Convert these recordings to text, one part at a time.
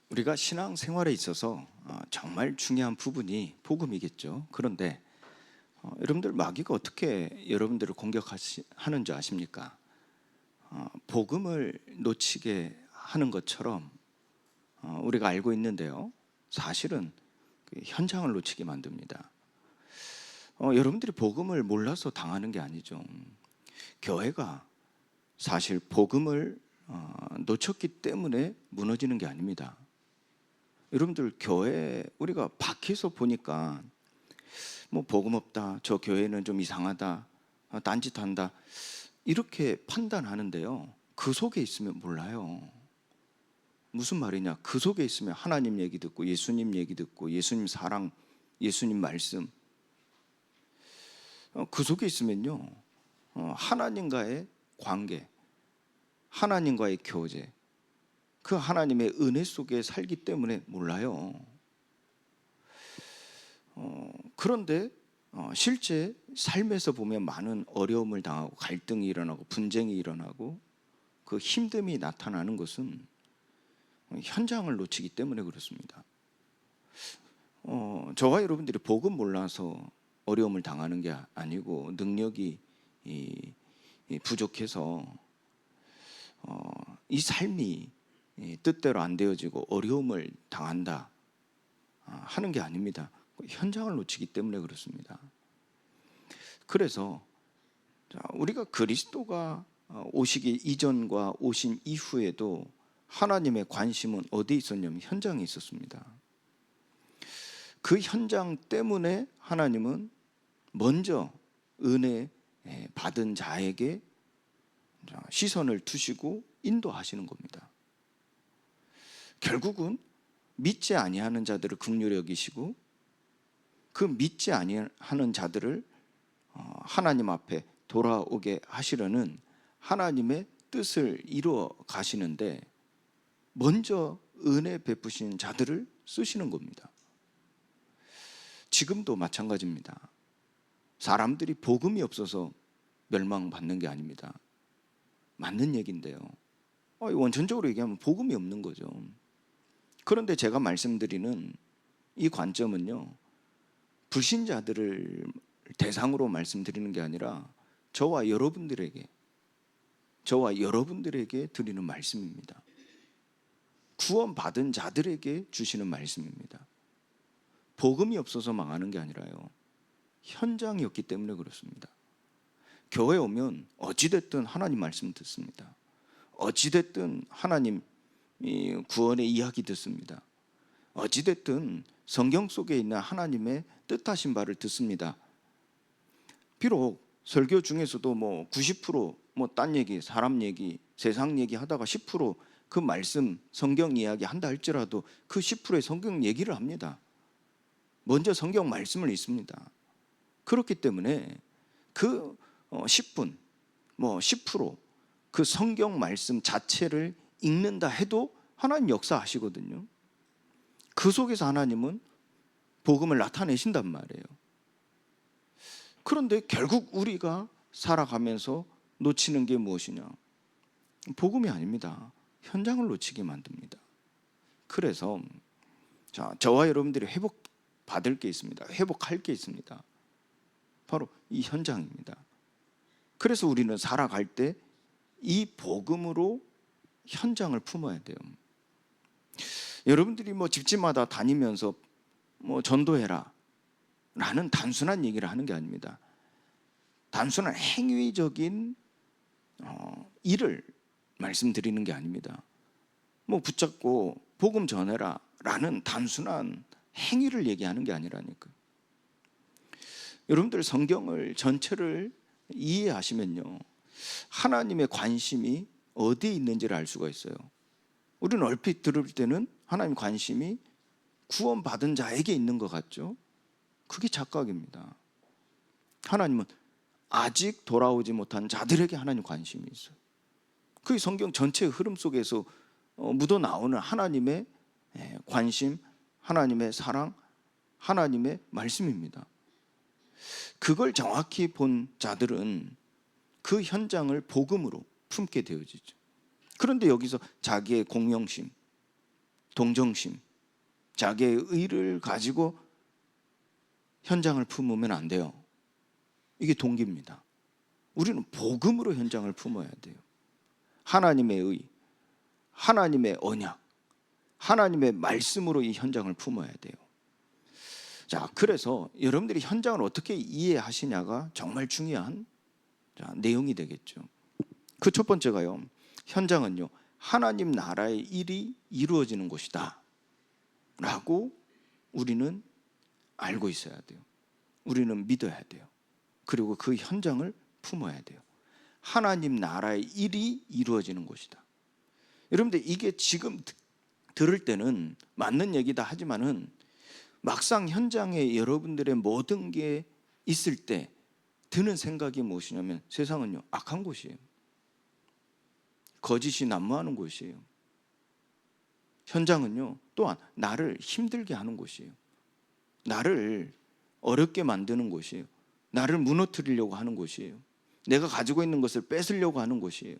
우리가 신앙생활에 있어서 정말 중요한 부분이 복음이겠죠. 그런데 여러분들 마귀가 어떻게 여러분들을 공격하는 줄 아십니까? 복음을 놓치게 하는 것처럼 우리가 알고 있는데요. 사실은 그 현장을 놓치게 만듭니다. 여러분들이 복음을 몰라서 당하는 게 아니죠. 교회가 사실 복음을 놓쳤기 때문에 무너지는 게 아닙니다. 여러분들 교회 우리가 밖에서 보니까 뭐 복음 없다, 저 교회는 좀 이상하다, 딴짓한다 이렇게 판단하는데요. 그 속에 있으면 몰라요. 무슨 말이냐? 그 속에 있으면 하나님 얘기 듣고 예수님 얘기 듣고 예수님 사랑, 예수님 말씀 그 속에 있으면요 하나님과의 관계, 하나님과의 교제, 그 하나님의 은혜 속에 살기 때문에 몰라요. 그런데 실제 삶에서 보면 많은 어려움을 당하고 갈등이 일어나고 분쟁이 일어나고 그 힘듦이 나타나는 것은 현장을 놓치기 때문에 그렇습니다. 저와 여러분들이 복음 몰라서 어려움을 당하는 게 아니고 능력이 부족해서 이 삶이 뜻대로 안 되어지고 어려움을 당한다 하는 게 아닙니다. 현장을 놓치기 때문에 그렇습니다. 그래서 우리가 그리스도가 오시기 이전과 오신 이후에도 하나님의 관심은 어디에 있었냐면 현장에 있었습니다. 그 현장 때문에 하나님은 먼저 은혜 받은 자에게 시선을 두시고 인도하시는 겁니다. 결국은 믿지 아니하는 자들을 긍휼히 여기시고 그 믿지 아니하는 자들을 하나님 앞에 돌아오게 하시려는 하나님의 뜻을 이루어 가시는데 먼저 은혜 베푸신 자들을 쓰시는 겁니다. 지금도 마찬가지입니다. 사람들이 복음이 없어서 멸망받는 게 아닙니다. 맞는 얘기인데요. 원천적으로 얘기하면 복음이 없는 거죠. 그런데 제가 말씀드리는 이 관점은요, 불신자들을 대상으로 말씀드리는 게 아니라 저와 여러분들에게 드리는 말씀입니다. 구원받은 자들에게 주시는 말씀입니다. 복음이 없어서 망하는 게 아니라요, 현장이었기 때문에 그렇습니다. 교회 오면 어찌됐든 하나님 말씀 듣습니다. 어찌됐든 하나님 구원의 이야기 듣습니다. 어찌됐든 성경 속에 있는 하나님의 뜻하신 바를 듣습니다. 비록 설교 중에서도 90% 딴 얘기, 사람 얘기, 세상 얘기 하다가 10% 그 말씀, 성경 이야기 한다 할지라도 그 10%의 성경 얘기를 합니다. 먼저 성경 말씀을 읽습니다. 그렇기 때문에 그 10분, 10% 그 성경 말씀 자체를 읽는다 해도 하나님 역사하시거든요. 그 속에서 하나님은 복음을 나타내신단 말이에요. 그런데 결국 우리가 살아가면서 놓치는 게 무엇이냐? 복음이 아닙니다. 현장을 놓치게 만듭니다. 그래서 저와 여러분들이 회복받을 게 있습니다. 회복할 게 있습니다. 바로 이 현장입니다. 그래서 우리는 살아갈 때 이 복음으로 현장을 품어야 돼요. 여러분들이 집집마다 다니면서 전도해라 라는 단순한 얘기를 하는 게 아닙니다. 단순한 행위적인 일을 말씀드리는 게 아닙니다. 붙잡고 복음 전해라 라는 단순한 행위를 얘기하는 게 아니라니까. 여러분들 성경을 전체를 이해하시면요, 하나님의 관심이 어디에 있는지를 알 수가 있어요. 우리는 얼핏 들을 때는 하나님 관심이 구원받은 자에게 있는 것 같죠? 그게 착각입니다. 하나님은 아직 돌아오지 못한 자들에게 하나님 관심이 있어요. 그게 성경 전체의 흐름 속에서 묻어나오는 하나님의 관심, 하나님의 사랑, 하나님의 말씀입니다. 그걸 정확히 본 자들은 그 현장을 복음으로 품게 되어지죠. 그런데 여기서 자기의 공명심, 동정심, 자기의 의를 가지고 현장을 품으면 안 돼요. 이게 동기입니다. 우리는 복음으로 현장을 품어야 돼요. 하나님의 의, 하나님의 언약, 하나님의 말씀으로 이 현장을 품어야 돼요. 자, 그래서 여러분들이 현장을 어떻게 이해하시냐가 정말 중요한 내용이 되겠죠. 그 첫 번째가요, 현장은요, 하나님 나라의 일이 이루어지는 곳이다 라고 우리는 알고 있어야 돼요. 우리는 믿어야 돼요. 그리고 그 현장을 품어야 돼요. 하나님 나라의 일이 이루어지는 곳이다. 여러분들, 이게 지금 들을 때는 맞는 얘기다 하지만은 막상 현장에 여러분들의 모든 게 있을 때 드는 생각이 무엇이냐면, 세상은요, 악한 곳이에요. 거짓이 난무하는 곳이에요. 현장은요, 또한 나를 힘들게 하는 곳이에요. 나를 어렵게 만드는 곳이에요. 나를 무너뜨리려고 하는 곳이에요. 내가 가지고 있는 것을 뺏으려고 하는 곳이에요.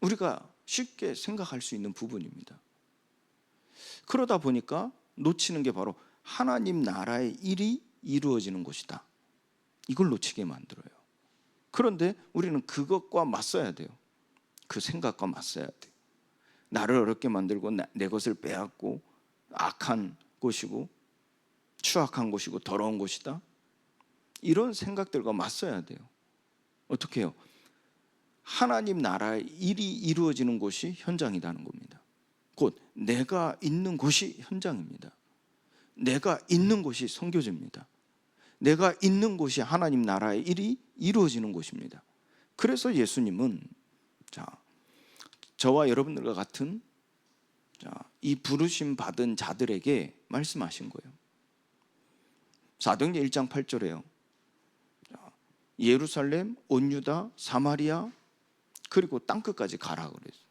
우리가 쉽게 생각할 수 있는 부분입니다. 그러다 보니까 놓치는 게 바로 하나님 나라의 일이 이루어지는 곳이다. 이걸 놓치게 만들어요. 그런데 우리는 그것과 맞서야 돼요. 그 생각과 맞서야 돼요. 나를 어렵게 만들고 내 것을 빼앗고 악한 곳이고 추악한 곳이고 더러운 곳이다. 이런 생각들과 맞서야 돼요. 어떻게 해요? 하나님 나라의 일이 이루어지는 곳이 현장이라는 겁니다. 곧 내가 있는 곳이 현장입니다. 내가 있는 곳이 선교지입니다. 내가 있는 곳이 하나님 나라의 일이 이루어지는 곳입니다. 그래서 예수님은 저와 여러분들과 같은 이 부르심 받은 자들에게 말씀하신 거예요. 사도행전 1장 8절에요. 예루살렘, 온 유다, 사마리아 그리고 땅끝까지 가라 그랬어요.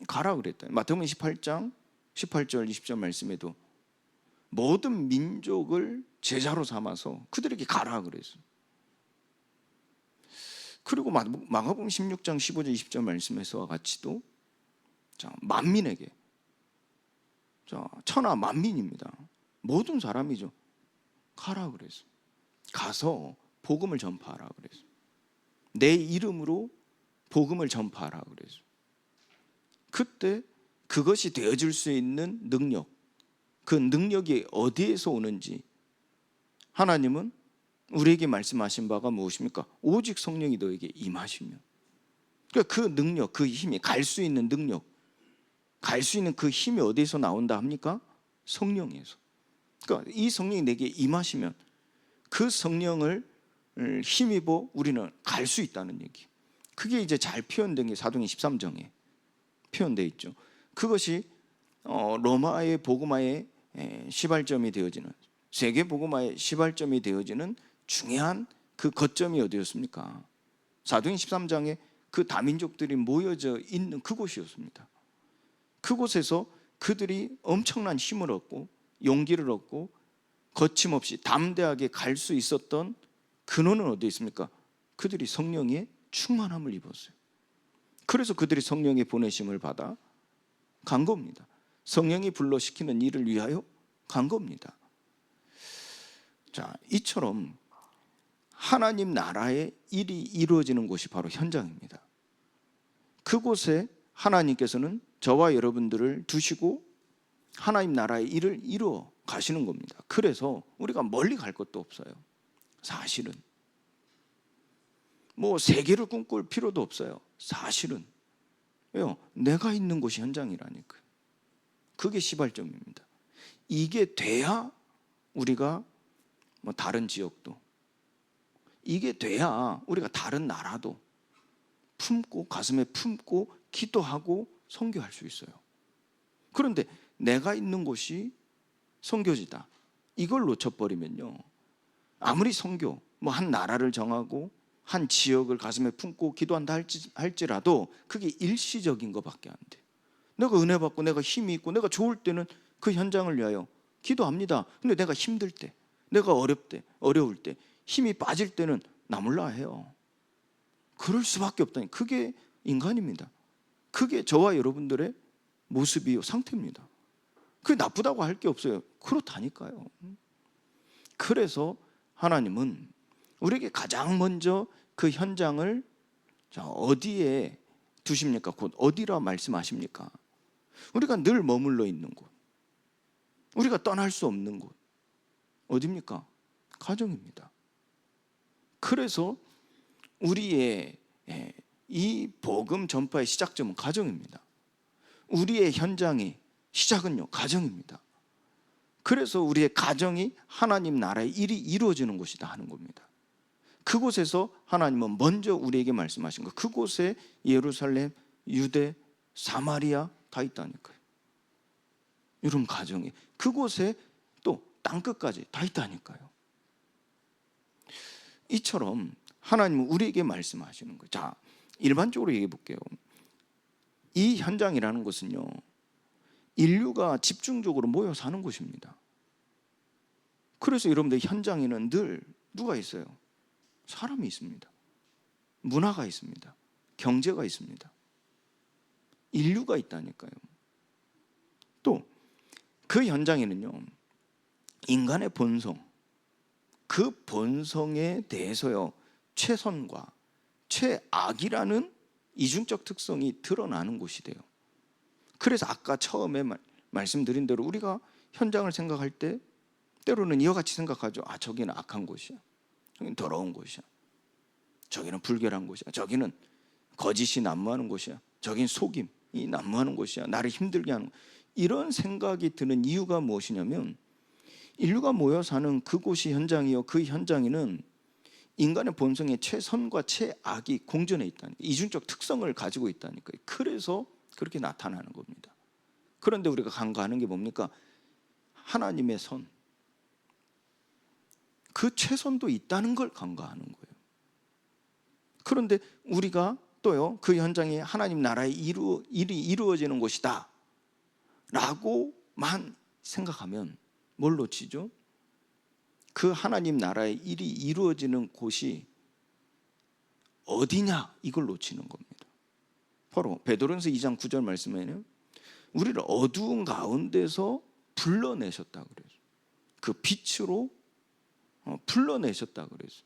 가라 그랬다. 마태복음 28장 18절 20절 말씀에도 모든 민족을 제자로 삼아서 그들에게 가라 그랬어요. 그리고 마가복음 16장 15절 20절 말씀에서와 같이도 만민에게, 천하 만민입니다. 모든 사람이죠. 가라 그랬어요. 가서 복음을 전파하라 그랬어요. 내 이름으로 복음을 전파하라 그랬어요. 그때 그것이 되어질 수 있는 능력, 그 능력이 어디에서 오는지 하나님은 우리에게 말씀하신 바가 무엇입니까? 오직 성령이 너에게 임하시면. 그러니까 그 능력, 그 힘이, 갈 수 있는 능력, 갈 수 있는 그 힘이 어디에서 나온다 합니까? 성령에서. 그러니까 이 성령이 내게 임하시면 그 성령을 힘입어 우리는 갈 수 있다는 얘기. 그게 이제 잘 표현된 게 사도행전 13장에 표현되어 있죠. 그것이 로마의 복음화의 시발점이 되어지는, 세계 복음화의 시발점이 되어지는 중요한 그 거점이 어디였습니까? 사도행전 13장에 그 다민족들이 모여져 있는 그곳이었습니다. 그곳에서 그들이 엄청난 힘을 얻고 용기를 얻고 거침없이 담대하게 갈 수 있었던 근원은 어디에 있습니까? 그들이 성령의 충만함을 입었어요. 그래서 그들이 성령의 보내심을 받아 간 겁니다. 성령이 불러시키는 일을 위하여 간 겁니다. 이처럼 하나님 나라의 일이 이루어지는 곳이 바로 현장입니다. 그곳에 하나님께서는 저와 여러분들을 두시고 하나님 나라의 일을 이루어 가시는 겁니다. 그래서 우리가 멀리 갈 것도 없어요. 사실은 세계를 꿈꿀 필요도 없어요. 사실은. 왜요? 내가 있는 곳이 현장이라니까요. 그게 시발점입니다. 이게 돼야 우리가 다른 지역도, 이게 돼야 우리가 다른 나라도 품고 가슴에 품고 기도하고 선교할 수 있어요. 그런데 내가 있는 곳이 선교지다, 이걸 놓쳐버리면요, 아무리 선교, 한 나라를 정하고 한 지역을 가슴에 품고 기도한다 할지라도 그게 일시적인 것밖에 안 돼요. 내가 은혜 받고 내가 힘이 있고 내가 좋을 때는 그 현장을 위하여 기도합니다. 근데 내가 힘들 때, 내가 어려울 때, 힘이 빠질 때는 나 몰라 해요. 그럴 수밖에 없다니. 그게 인간입니다. 그게 저와 여러분들의 모습이요, 상태입니다. 그게 나쁘다고 할 게 없어요. 그렇다니까요. 그래서 하나님은 우리에게 가장 먼저 그 현장을 어디에 두십니까? 곧 어디라 말씀하십니까? 우리가 늘 머물러 있는 곳, 우리가 떠날 수 없는 곳, 어디입니까? 가정입니다. 그래서 우리의 이 복음 전파의 시작점은 가정입니다. 우리의 현장의 시작은요, 가정입니다. 그래서 우리의 가정이 하나님 나라의 일이 이루어지는 곳이다 하는 겁니다. 그곳에서 하나님은 먼저 우리에게 말씀하신 것, 그곳에 예루살렘, 유대, 사마리아 다 있다니까요. 여러분, 가정이 그곳에 또 땅끝까지 다 있다니까요. 이처럼 하나님은 우리에게 말씀하시는 거예요. 자, 일반적으로 얘기해 볼게요. 이 현장이라는 것은요, 인류가 집중적으로 모여 사는 곳입니다. 그래서 여러분들 현장에는 늘 누가 있어요? 사람이 있습니다. 문화가 있습니다. 경제가 있습니다. 인류가 있다니까요. 또 그 현장에는요, 인간의 본성, 그 본성에 대해서요, 최선과 최악이라는 이중적 특성이 드러나는 곳이 돼요. 그래서 아까 처음에 말씀드린 대로 우리가 현장을 생각할 때 때로는 이와 같이 생각하죠. 아, 저기는 악한 곳이야, 저기는 더러운 곳이야, 저기는 불결한 곳이야, 저기는 거짓이 난무하는 곳이야, 저기는 속임이 난무하는 곳이야, 나를 힘들게 하는 곳. 이런 생각이 드는 이유가 무엇이냐면, 인류가 모여 사는 그곳이 현장이요, 그 현장에는 인간의 본성의 최선과 최악이 공존해 있다니까, 이중적 특성을 가지고 있다니까요. 그래서 그렇게 나타나는 겁니다. 그런데 우리가 간과하는 게 뭡니까? 하나님의 선, 그 최선도 있다는 걸 간과하는 거예요. 그런데 우리가 또요, 그 현장에 하나님 나라의 일이 이루어지는 곳이다 라고만 생각하면 뭘 놓치죠? 그 하나님 나라의 일이 이루어지는 곳이 어디냐, 이걸 놓치는 겁니다. 바로 베드로전서 2장 9절 말씀에는 우리를 어두운 가운데서 불러내셨다 그래서, 그 빛으로 불러내셨다 그래서.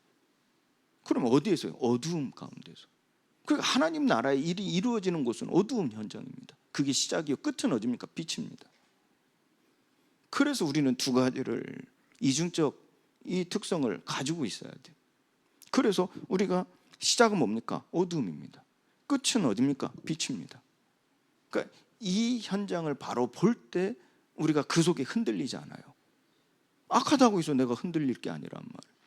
그럼 어디에서요? 어두움 가운데서. 그러니까 하나님 나라의 일이 이루어지는 곳은 어두움 현장입니다. 그게 시작이요, 끝은 어디입니까? 빛입니다. 그래서 우리는 두 가지를, 이중적 이 특성을 가지고 있어야 돼요. 그래서 우리가 시작은 뭡니까? 어두움입니다. 끝은 어디입니까? 빛입니다. 그러니까 이 현장을 바로 볼 때 우리가 그 속에 흔들리지 않아요. 악하다고 해서 내가 흔들릴 게 아니란 말이에요.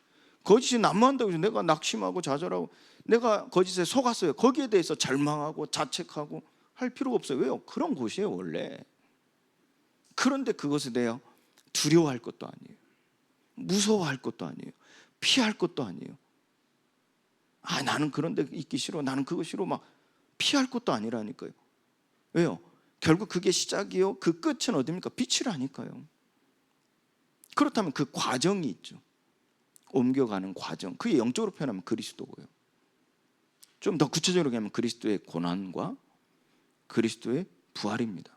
거짓이 난무한다고 해서 내가 낙심하고 좌절하고 내가 거짓에 속았어요, 거기에 대해서 절망하고 자책하고 할 필요가 없어요. 왜요? 그런 곳이에요 원래. 그런데 그것에 대해 두려워할 것도 아니에요, 무서워할 것도 아니에요, 피할 것도 아니에요. 아, 나는 그런 데 있기 싫어, 나는 그거 싫어, 막 피할 것도 아니라니까요. 왜요? 결국 그게 시작이요, 그 끝은 어디입니까? 빛이라니까요. 그렇다면 그 과정이 있죠. 옮겨가는 과정, 그게 영적으로 표현하면 그리스도고요. 좀 더 구체적으로 얘기하면 그리스도의 고난과 그리스도의 부활입니다.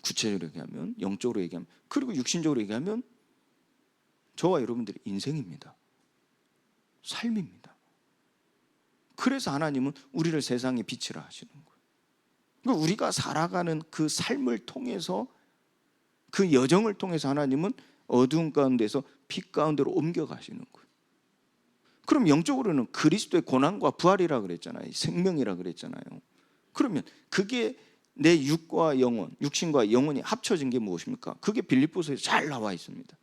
구체적으로 얘기하면, 영적으로 얘기하면, 그리고 육신적으로 얘기하면 저와 여러분들의 인생입니다. 삶입니다. 그래서 하나님은 우리를 세상의 빛이라 하시는 거예요. 그러니까 우리가 살아가는 그 삶을 통해서, 그 여정을 통해서 하나님은 어두운 가운데서 빛 가운데로 옮겨가시는 거예요. 그럼 영적으로는 그리스도의 고난과 부활이라 그랬잖아요. 생명이라 그랬잖아요. 그러면 그게 내 육과 영혼, 육신과 영혼이 합쳐진 게 무엇입니까? 그게 빌립보서에서 잘 나와 있습니다.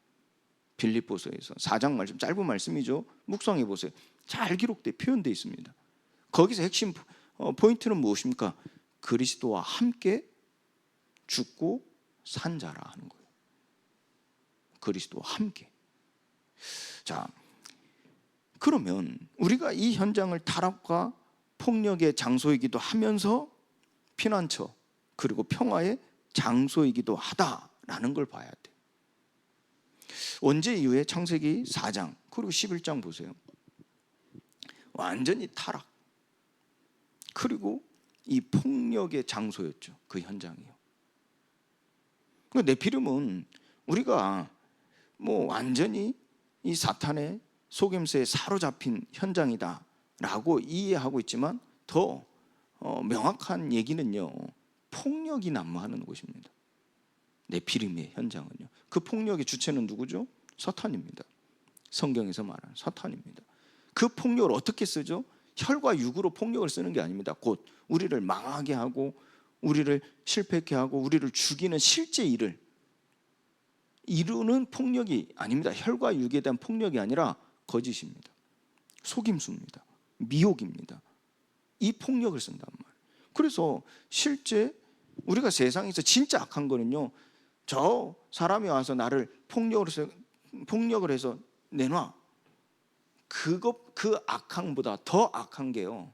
빌립보서에서 4장 말씀, 짧은 말씀이죠. 묵상해 보세요. 잘 기록돼, 표현되어 있습니다. 거기서 핵심 포인트는 무엇입니까? 그리스도와 함께 죽고 산 자라 하는 거예요. 그리스도와 함께. 자, 그러면 우리가 이 현장을 타락과 폭력의 장소이기도 하면서 피난처 그리고 평화의 장소이기도 하다라는 걸 봐야 돼요. 원죄 이후에 창세기 4장 그리고 11장 보세요. 완전히 타락, 그리고 이 폭력의 장소였죠. 그 현장이요. 네피림은 우리가 뭐 완전히 이 사탄의 속임수에 사로잡힌 현장이다라고 이해하고 있지만 더 명확한 얘기는요, 폭력이 난무하는 곳입니다. 네피림의 현장은요. 그 폭력의 주체는 누구죠? 사탄입니다. 성경에서 말하는 사탄입니다. 그 폭력을 어떻게 쓰죠? 혈과 육으로 폭력을 쓰는 게 아닙니다. 곧 우리를 망하게 하고 우리를 실패케 하고 우리를 죽이는 실제 일을 이루는 폭력이 아닙니다. 혈과 육에 대한 폭력이 아니라 거짓입니다. 속임수입니다. 미혹입니다. 이 폭력을 쓴단 말이에요. 그래서 실제 우리가 세상에서 진짜 악한 거는요, 저 사람이 와서 나를 폭력을 해서 내놔, 그 악함보다 더 악한 게요,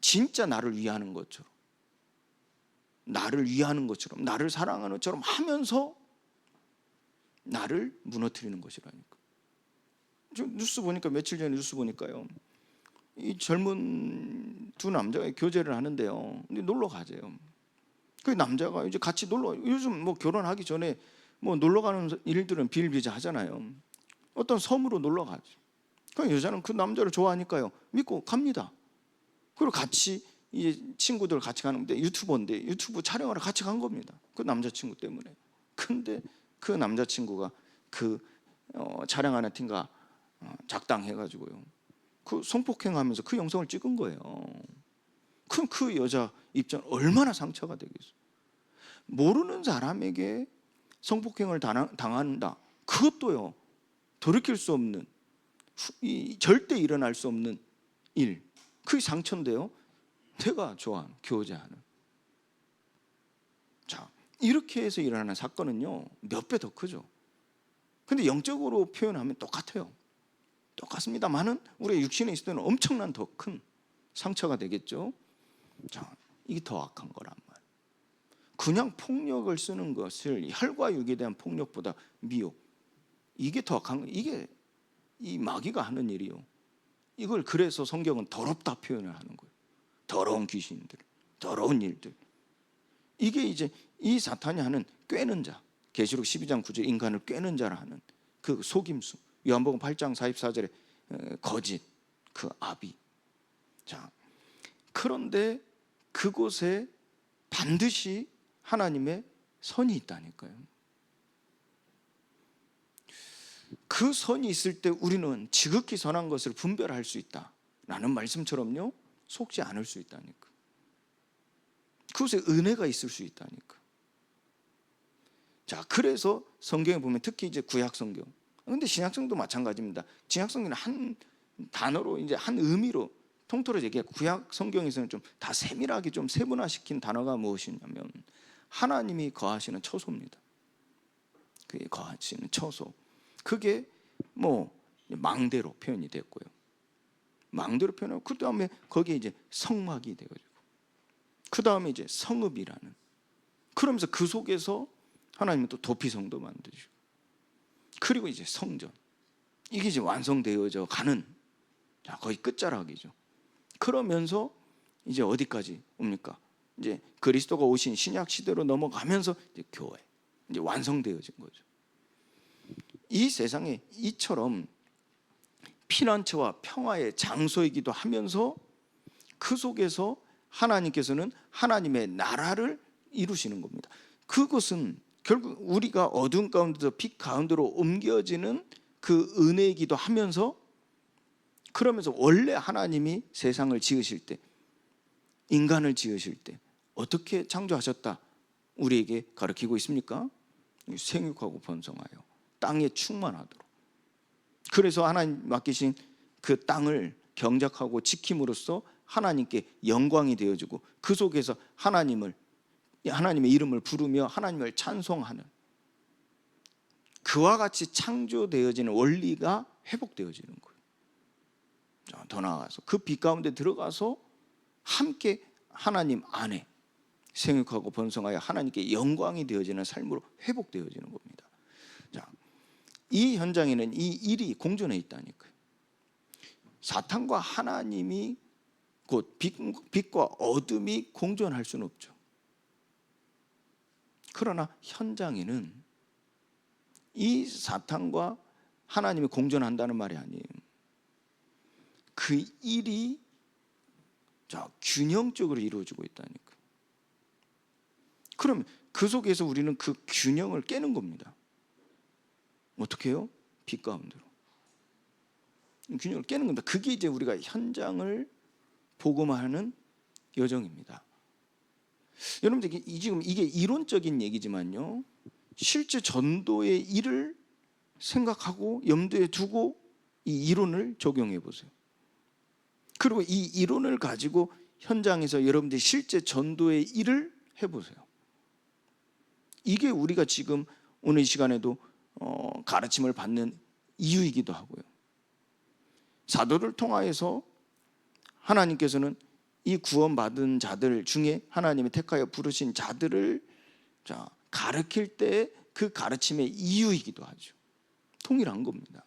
진짜 나를 위하는 것처럼, 나를 위하는 것처럼, 나를 사랑하는 것처럼 하면서 나를 무너뜨리는 것이라니까. 뉴스 보니까, 며칠 전에 뉴스 보니까요, 이 젊은 두 남자가 교제를 하는데요, 근데 놀러 가재요. 그 남자가 이제 같이 요즘 뭐 결혼하기 전에 뭐 놀러 가는 일들은 비일비재하잖아요. 어떤 섬으로 놀러 가죠. 그 여자는 그 남자를 좋아하니까요, 믿고 갑니다. 그리고 같이 이제 친구들 같이 가는데, 유튜버인데 유튜브 촬영하러 같이 간 겁니다. 그 남자친구 때문에. 근데 그 남자친구가 그 촬영하는 팀과 작당해가지고요, 그 성폭행하면서 그 영상을 찍은 거예요. 그럼 그 여자 입장 얼마나 상처가 되겠어요. 모르는 사람에게 성폭행을 당한다. 그것도요, 돌이킬 수 없는, 절대 일어날 수 없는 일. 그게 상처인데요, 내가 좋아하는, 교제하는. 자, 이렇게 해서 일어나는 사건은요, 몇 배 더 크죠. 근데 영적으로 표현하면 똑같아요. 똑같습니다만은 우리가 육신에 있을 때는 엄청난 더 큰 상처가 되겠죠. 자, 이게 더 악한 거란 말이에요. 그냥 폭력을 쓰는 것을, 혈과 육에 대한 폭력보다 미혹, 이게 더 악한 거예요. 이게 이 마귀가 하는 일이요. 이걸 그래서 성경은 더럽다 표현을 하는 거예요. 더러운 귀신들, 더러운 일들. 이게 이제 이 사탄이 하는 꿰는 자, 계시록 12장 9절 인간을 꿰는 자라 하는 그 속임수, 요한복음 8장 44절에 거짓, 그 아비. 자, 그런데 그곳에 반드시 하나님의 선이 있다니까요. 그 선이 있을 때 우리는 지극히 선한 것을 분별할 수 있다라는 말씀처럼요, 속지 않을 수 있다니까. 그곳에 은혜가 있을 수 있다니까. 자, 그래서 성경에 보면 특히 이제 구약 성경, 근데 신약 성경도 마찬가지입니다. 신약 성경은 한 단어로, 이제 한 의미로 통틀어 얘기해. 구약 성경에서는 좀 다 세밀하게 좀 세분화시킨 단어가 무엇이냐면 하나님이 거하시는 처소입니다. 그게 거하시는 처소. 그게 뭐 망대로 표현이 됐고요. 망대로 표현하고, 그 다음에 거기에 이제 성막이 되어지고, 그 다음에 이제 성읍이라는. 그러면서 그 속에서 하나님은 또 도피성도 만드시고, 그리고 이제 성전. 이게 이제 완성되어져 가는, 자, 거의 끝자락이죠. 그러면서 이제 어디까지 옵니까? 이제 그리스도가 오신 신약 시대로 넘어가면서 이제 교회, 이제 완성되어진 거죠. 이 세상에 이처럼 피난처와 평화의 장소이기도 하면서 그 속에서 하나님께서는 하나님의 나라를 이루시는 겁니다. 그것은 결국 우리가 어두운 가운데서 빛 가운데로 옮겨지는 그 은혜이기도 하면서, 그러면서 원래 하나님이 세상을 지으실 때, 인간을 지으실 때 어떻게 창조하셨다 우리에게 가르치고 있습니까? 생육하고 번성하여 땅에 충만하도록. 그래서 하나님 맡기신 그 땅을 경작하고 지킴으로써 하나님께 영광이 되어지고, 그 속에서 하나님의 이름을 부르며 하나님을 찬송하는, 그와 같이 창조되어지는 원리가 회복되어지는 거예요. 더 나아가서 그 빛 가운데 들어가서 함께 하나님 안에 생육하고 번성하여 하나님께 영광이 되어지는 삶으로 회복되어지는 겁니다. 자, 이 현장에는 이 일이 공존해 있다니까요. 사탄과 하나님이, 곧 빛과 어둠이 공존할 수는 없죠. 그러나 현장에는 이 사탄과 하나님이 공존한다는 말이 아니에요. 그 일이 균형적으로 이루어지고 있다니까. 그럼 그 속에서 우리는 그 균형을 깨는 겁니다. 어떻게 해요? 빛 가운데로 균형을 깨는 겁니다. 그게 이제 우리가 현장을 복음화하는 여정입니다. 여러분들 지금 이게 이론적인 얘기지만요, 실제 전도의 일을 생각하고 염두에 두고 이 이론을 적용해 보세요. 그리고 이 이론을 가지고 현장에서 여러분들이 실제 전도의 일을 해보세요. 이게 우리가 지금 오늘 이 시간에도 가르침을 받는 이유이기도 하고요. 사도를 통하여서 하나님께서는 이 구원받은 자들 중에 하나님이 택하여 부르신 자들을 가르칠 때 그 가르침의 이유이기도 하죠. 통일한 겁니다.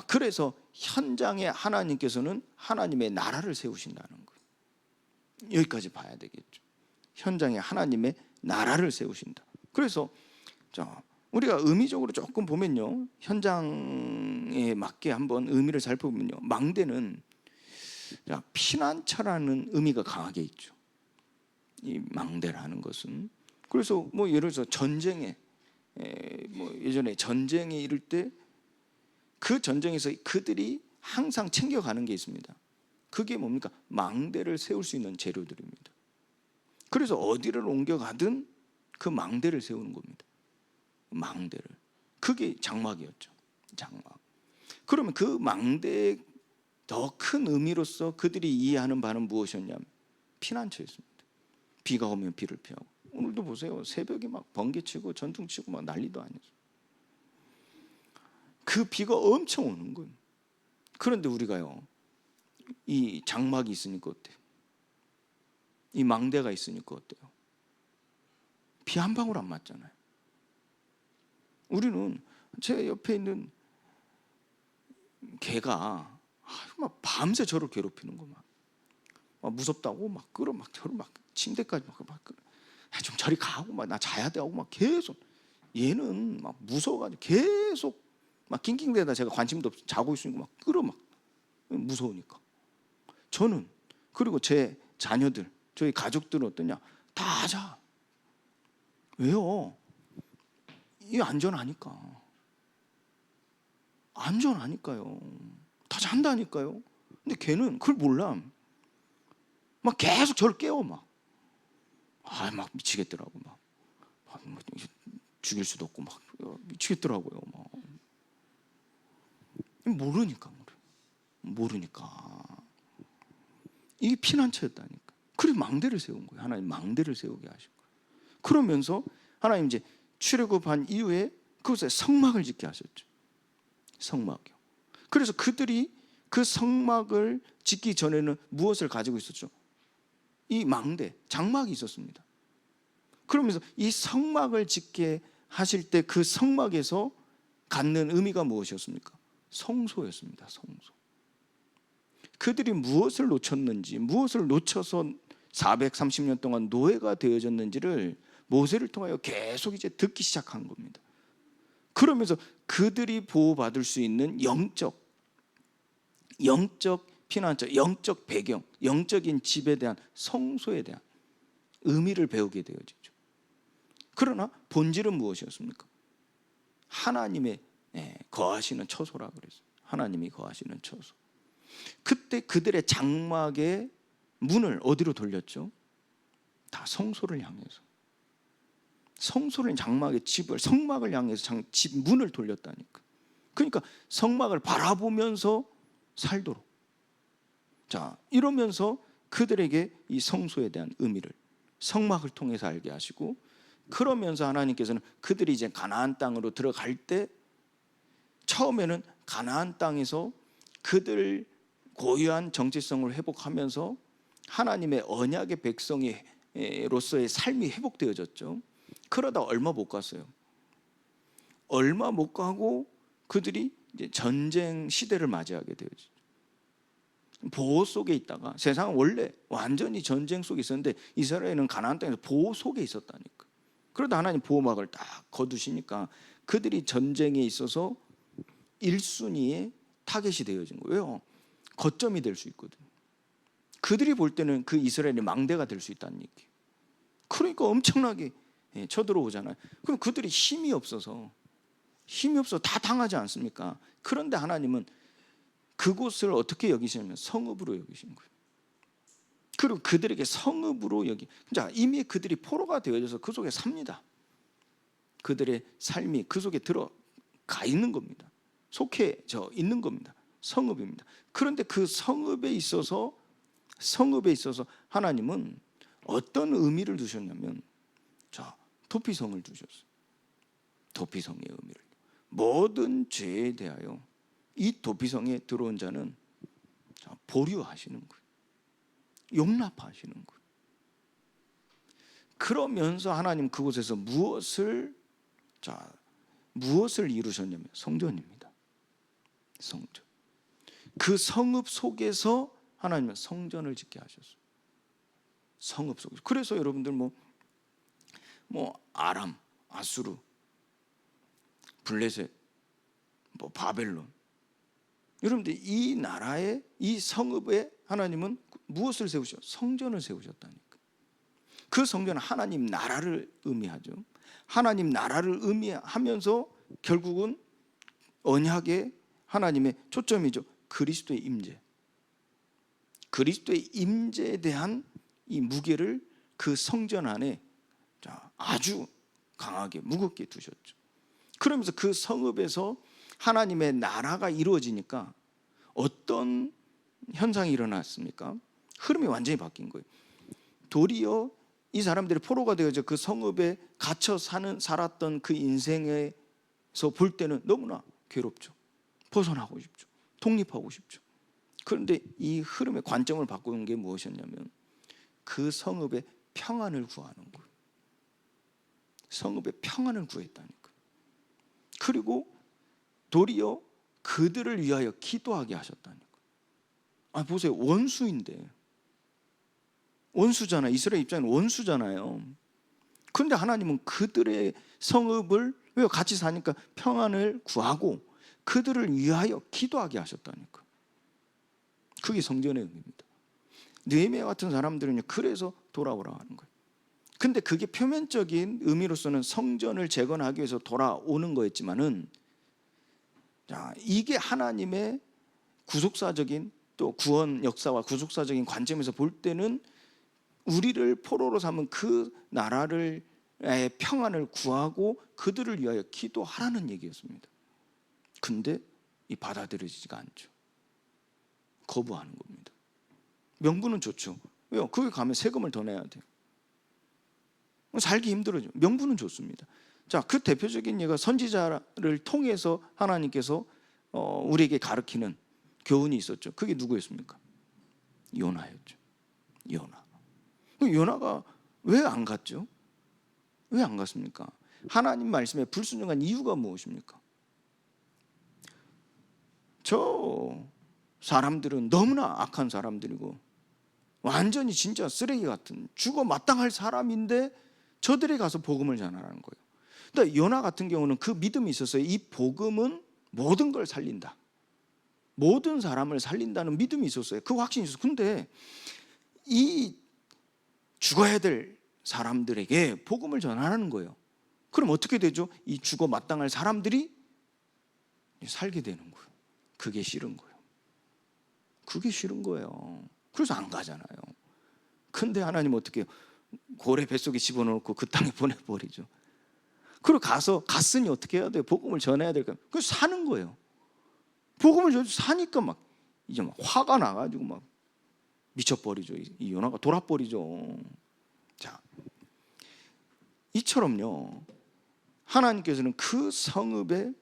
그래서 현장에 하나님께서는 하나님의 나라를 세우신다는 거예요. 여기까지 봐야 되겠죠. 현장에 하나님의 나라를 세우신다. 그래서 우리가 의미적으로 조금 보면요, 현장에 맞게 한번 의미를 살펴보면요, 망대는 피난처라는 의미가 강하게 있죠. 이 망대라는 것은. 그래서 예를 들어서 전쟁에 예전에 전쟁에 이를 때 그 전쟁에서 그들이 항상 챙겨가는 게 있습니다. 그게 뭡니까? 망대를 세울 수 있는 재료들입니다. 그래서 어디를 옮겨가든 그 망대를 세우는 겁니다. 망대를. 그게 장막이었죠. 장막. 그러면 그 망대의 더 큰 의미로서 그들이 이해하는 바는 무엇이었냐면 피난처였습니다. 비가 오면 비를 피하고. 오늘도 보세요. 새벽에 막 번개치고 전등치고 막 난리도 아니죠. 그 비가 엄청 오는 거예요. 그런데 우리가요, 이 장막이 있으니까 어때요? 이 망대가 있으니까 어때요? 비 한 방울 안 맞잖아요. 우리는 제 옆에 있는 개가 막 밤새 저를 괴롭히는 거 막 무섭다고 막 끌어 막 저를 막 침대까지 막 끌어. 좀 저리 가고 막 나 자야 돼 하고 막 계속. 얘는 막 무서워가지고 계속 막 낑낑대다 제가 관심도 없이 자고 있으니까 막 끌어 막 무서우니까. 저는 그리고 제 자녀들, 저희 가족들은 어떠냐? 다 자. 왜요? 이 안전하니까. 안전하니까요. 다 잔다니까요. 근데 걔는 그걸 몰라. 막 계속 저를 깨워 막. 막 미치겠더라고 막. 죽일 수도 없고 막 미치겠더라고요 막. 모르니까. 이게 피난처였다니까. 그래서 망대를 세운 거예요. 하나님 망대를 세우게 하신 거예요. 그러면서 하나님 이제 출애굽한 이후에 그곳에 성막을 짓게 하셨죠. 성막이요. 그래서 그들이 그 성막을 짓기 전에는 무엇을 가지고 있었죠? 이 망대, 장막이 있었습니다. 그러면서 이 성막을 짓게 하실 때 그 성막에서 갖는 의미가 무엇이었습니까? 성소였습니다. 성소. 그들이 무엇을 놓쳤는지, 무엇을 놓쳐서 430년 동안 노예가 되어졌는지를 모세를 통하여 계속 이제 듣기 시작한 겁니다. 그러면서 그들이 보호받을 수 있는 영적 피난처, 영적 배경, 영적인 집에 대한 성소에 대한 의미를 배우게 되어지죠. 그러나 본질은 무엇이었습니까? 하나님의 거하시는 처소라 그랬어요. 하나님이 거하시는 처소. 그때 그들의 장막의 문을 어디로 돌렸죠? 다 성소를 향해서. 성소를 장막의 집을 성막을 향해서 집 문을 돌렸다니까. 그러니까 성막을 바라보면서 살도록. 이러면서 그들에게 이 성소에 대한 의미를 성막을 통해서 알게 하시고, 그러면서 하나님께서는 그들이 이제 가나안 땅으로 들어갈 때 처음에는 가나안 땅에서 그들 고유한 정체성을 회복하면서 하나님의 언약의 백성으로서의 삶이 회복되어졌죠. 그러다 얼마 못 갔어요. 얼마 못 가고 그들이 이제 전쟁 시대를 맞이하게 되어지죠. 보호 속에 있다가, 세상은 원래 완전히 전쟁 속에 있었는데 이스라엘은 가나안 땅에서 보호 속에 있었다니까. 그러다 하나님 보호막을 딱 거두시니까 그들이 전쟁에 있어서 1순위의 타겟이 되어진 거예요. 왜요? 거점이 될 수 있거든. 그들이 볼 때는 그 이스라엘이 망대가 될 수 있다는 얘기예요. 그러니까 엄청나게 쳐들어오잖아요. 그럼 그들이 힘이 없어서 다 당하지 않습니까? 그런데 하나님은 그곳을 어떻게 여기시냐면 성읍으로 여기신 거예요. 그리고 그들에게 성읍으로 자, 이미 그들이 포로가 되어져서 그 속에 삽니다. 그들의 삶이 그 속에 들어가 있는 겁니다. 속해져 있는 겁니다. 성읍입니다. 그런데 그 성읍에 있어서 하나님은 어떤 의미를 두셨냐면, 자, 도피성을 두셨어요. 도피성의 의미를. 모든 죄에 대하여 이 도피성에 들어온 자는 보류하시는 거예요. 용납하시는 거예요. 그러면서 하나님 그곳에서 무엇을 이루셨냐면 성전입니다. 성전. 그 성읍 속에서 하나님은 성전을 짓게 하셨어요. 성읍 속에서. 그래서 여러분들 아람, 아수르, 블레셋, 바벨론, 여러분들 이 나라에, 이 성읍에 하나님은 무엇을 세우셨어요? 성전을 세우셨다니까. 그 성전은 하나님 나라를 의미하죠. 하나님 나라를 의미하면서 결국은 언약의 하나님의 초점이죠. 그리스도의 임재. 그리스도의 임재에 대한 이 무게를 그 성전 안에 아주 강하게 무겁게 두셨죠. 그러면서 그 성읍에서 하나님의 나라가 이루어지니까 어떤 현상이 일어났습니까? 흐름이 완전히 바뀐 거예요. 도리어 이 사람들이 포로가 되어져 그 성읍에 갇혀 살았던 그 인생에서 볼 때는 너무나 괴롭죠. 벗어나고 싶죠. 독립하고 싶죠. 그런데 이 흐름의 관점을 바꾸는 게 무엇이었냐면 그 성읍의 평안을 구하는 거예요. 성읍의 평안을 구했다니까. 그리고 도리어 그들을 위하여 기도하게 하셨다니까. 보세요. 원수인데. 원수잖아요. 이스라엘 입장에는 원수잖아요. 그런데 하나님은 그들의 성읍을, 왜 같이 사니까 평안을 구하고 그들을 위하여 기도하게 하셨다니까. 그게 성전의 의미입니다. 느헤미야 같은 사람들은 그래서 돌아오라 하는 거예요. 근데 그게 표면적인 의미로서는 성전을 재건하기 위해서 돌아오는 거였지만은, 이게 하나님의 구속사적인 또 구원 역사와 구속사적인 관점에서 볼 때는 우리를 포로로 삼은 그 나라를 평안을 구하고 그들을 위하여 기도하라는 얘기였습니다. 근데 이 받아들여지지가 않죠. 거부하는 겁니다. 명분은 좋죠. 왜요? 거기 가면 세금을 더 내야 돼요. 살기 힘들어져. 명분은 좋습니다. 자, 그 대표적인 예가 선지자를 통해서 하나님께서 우리에게 가르치는 교훈이 있었죠. 그게 누구였습니까? 요나였죠. 요나가 왜 안 갔죠? 왜 안 갔습니까? 하나님 말씀에 불순종한 이유가 무엇입니까? 저 사람들은 너무나 악한 사람들이고 완전히 진짜 쓰레기 같은, 죽어 마땅할 사람인데 저들이 가서 복음을 전하라는 거예요. 근데 요나 같은 경우는 그 믿음이 있었어요. 이 복음은 모든 걸 살린다. 모든 사람을 살린다는 믿음이 있었어요. 그 확신이 있었어요. 근데 이 죽어야 될 사람들에게 복음을 전하는 거예요. 그럼 어떻게 되죠? 이 죽어 마땅할 사람들이 살게 되는 거예요. 그게 싫은 거예요. 그게 싫은 거예요. 그래서 안 가잖아요. 근데 하나님 어떻게 해요? 고래 뱃속에 집어넣고 그 땅에 보내버리죠. 그리고 갔으니 어떻게 해야 돼요? 복음을 전해야 될까요? 그래서 사는 거예요. 복음을 사니까 이제 화가 나가지고 미쳐버리죠. 이 요나가 돌아버리죠. 자, 이처럼요, 하나님께서는 그 성읍에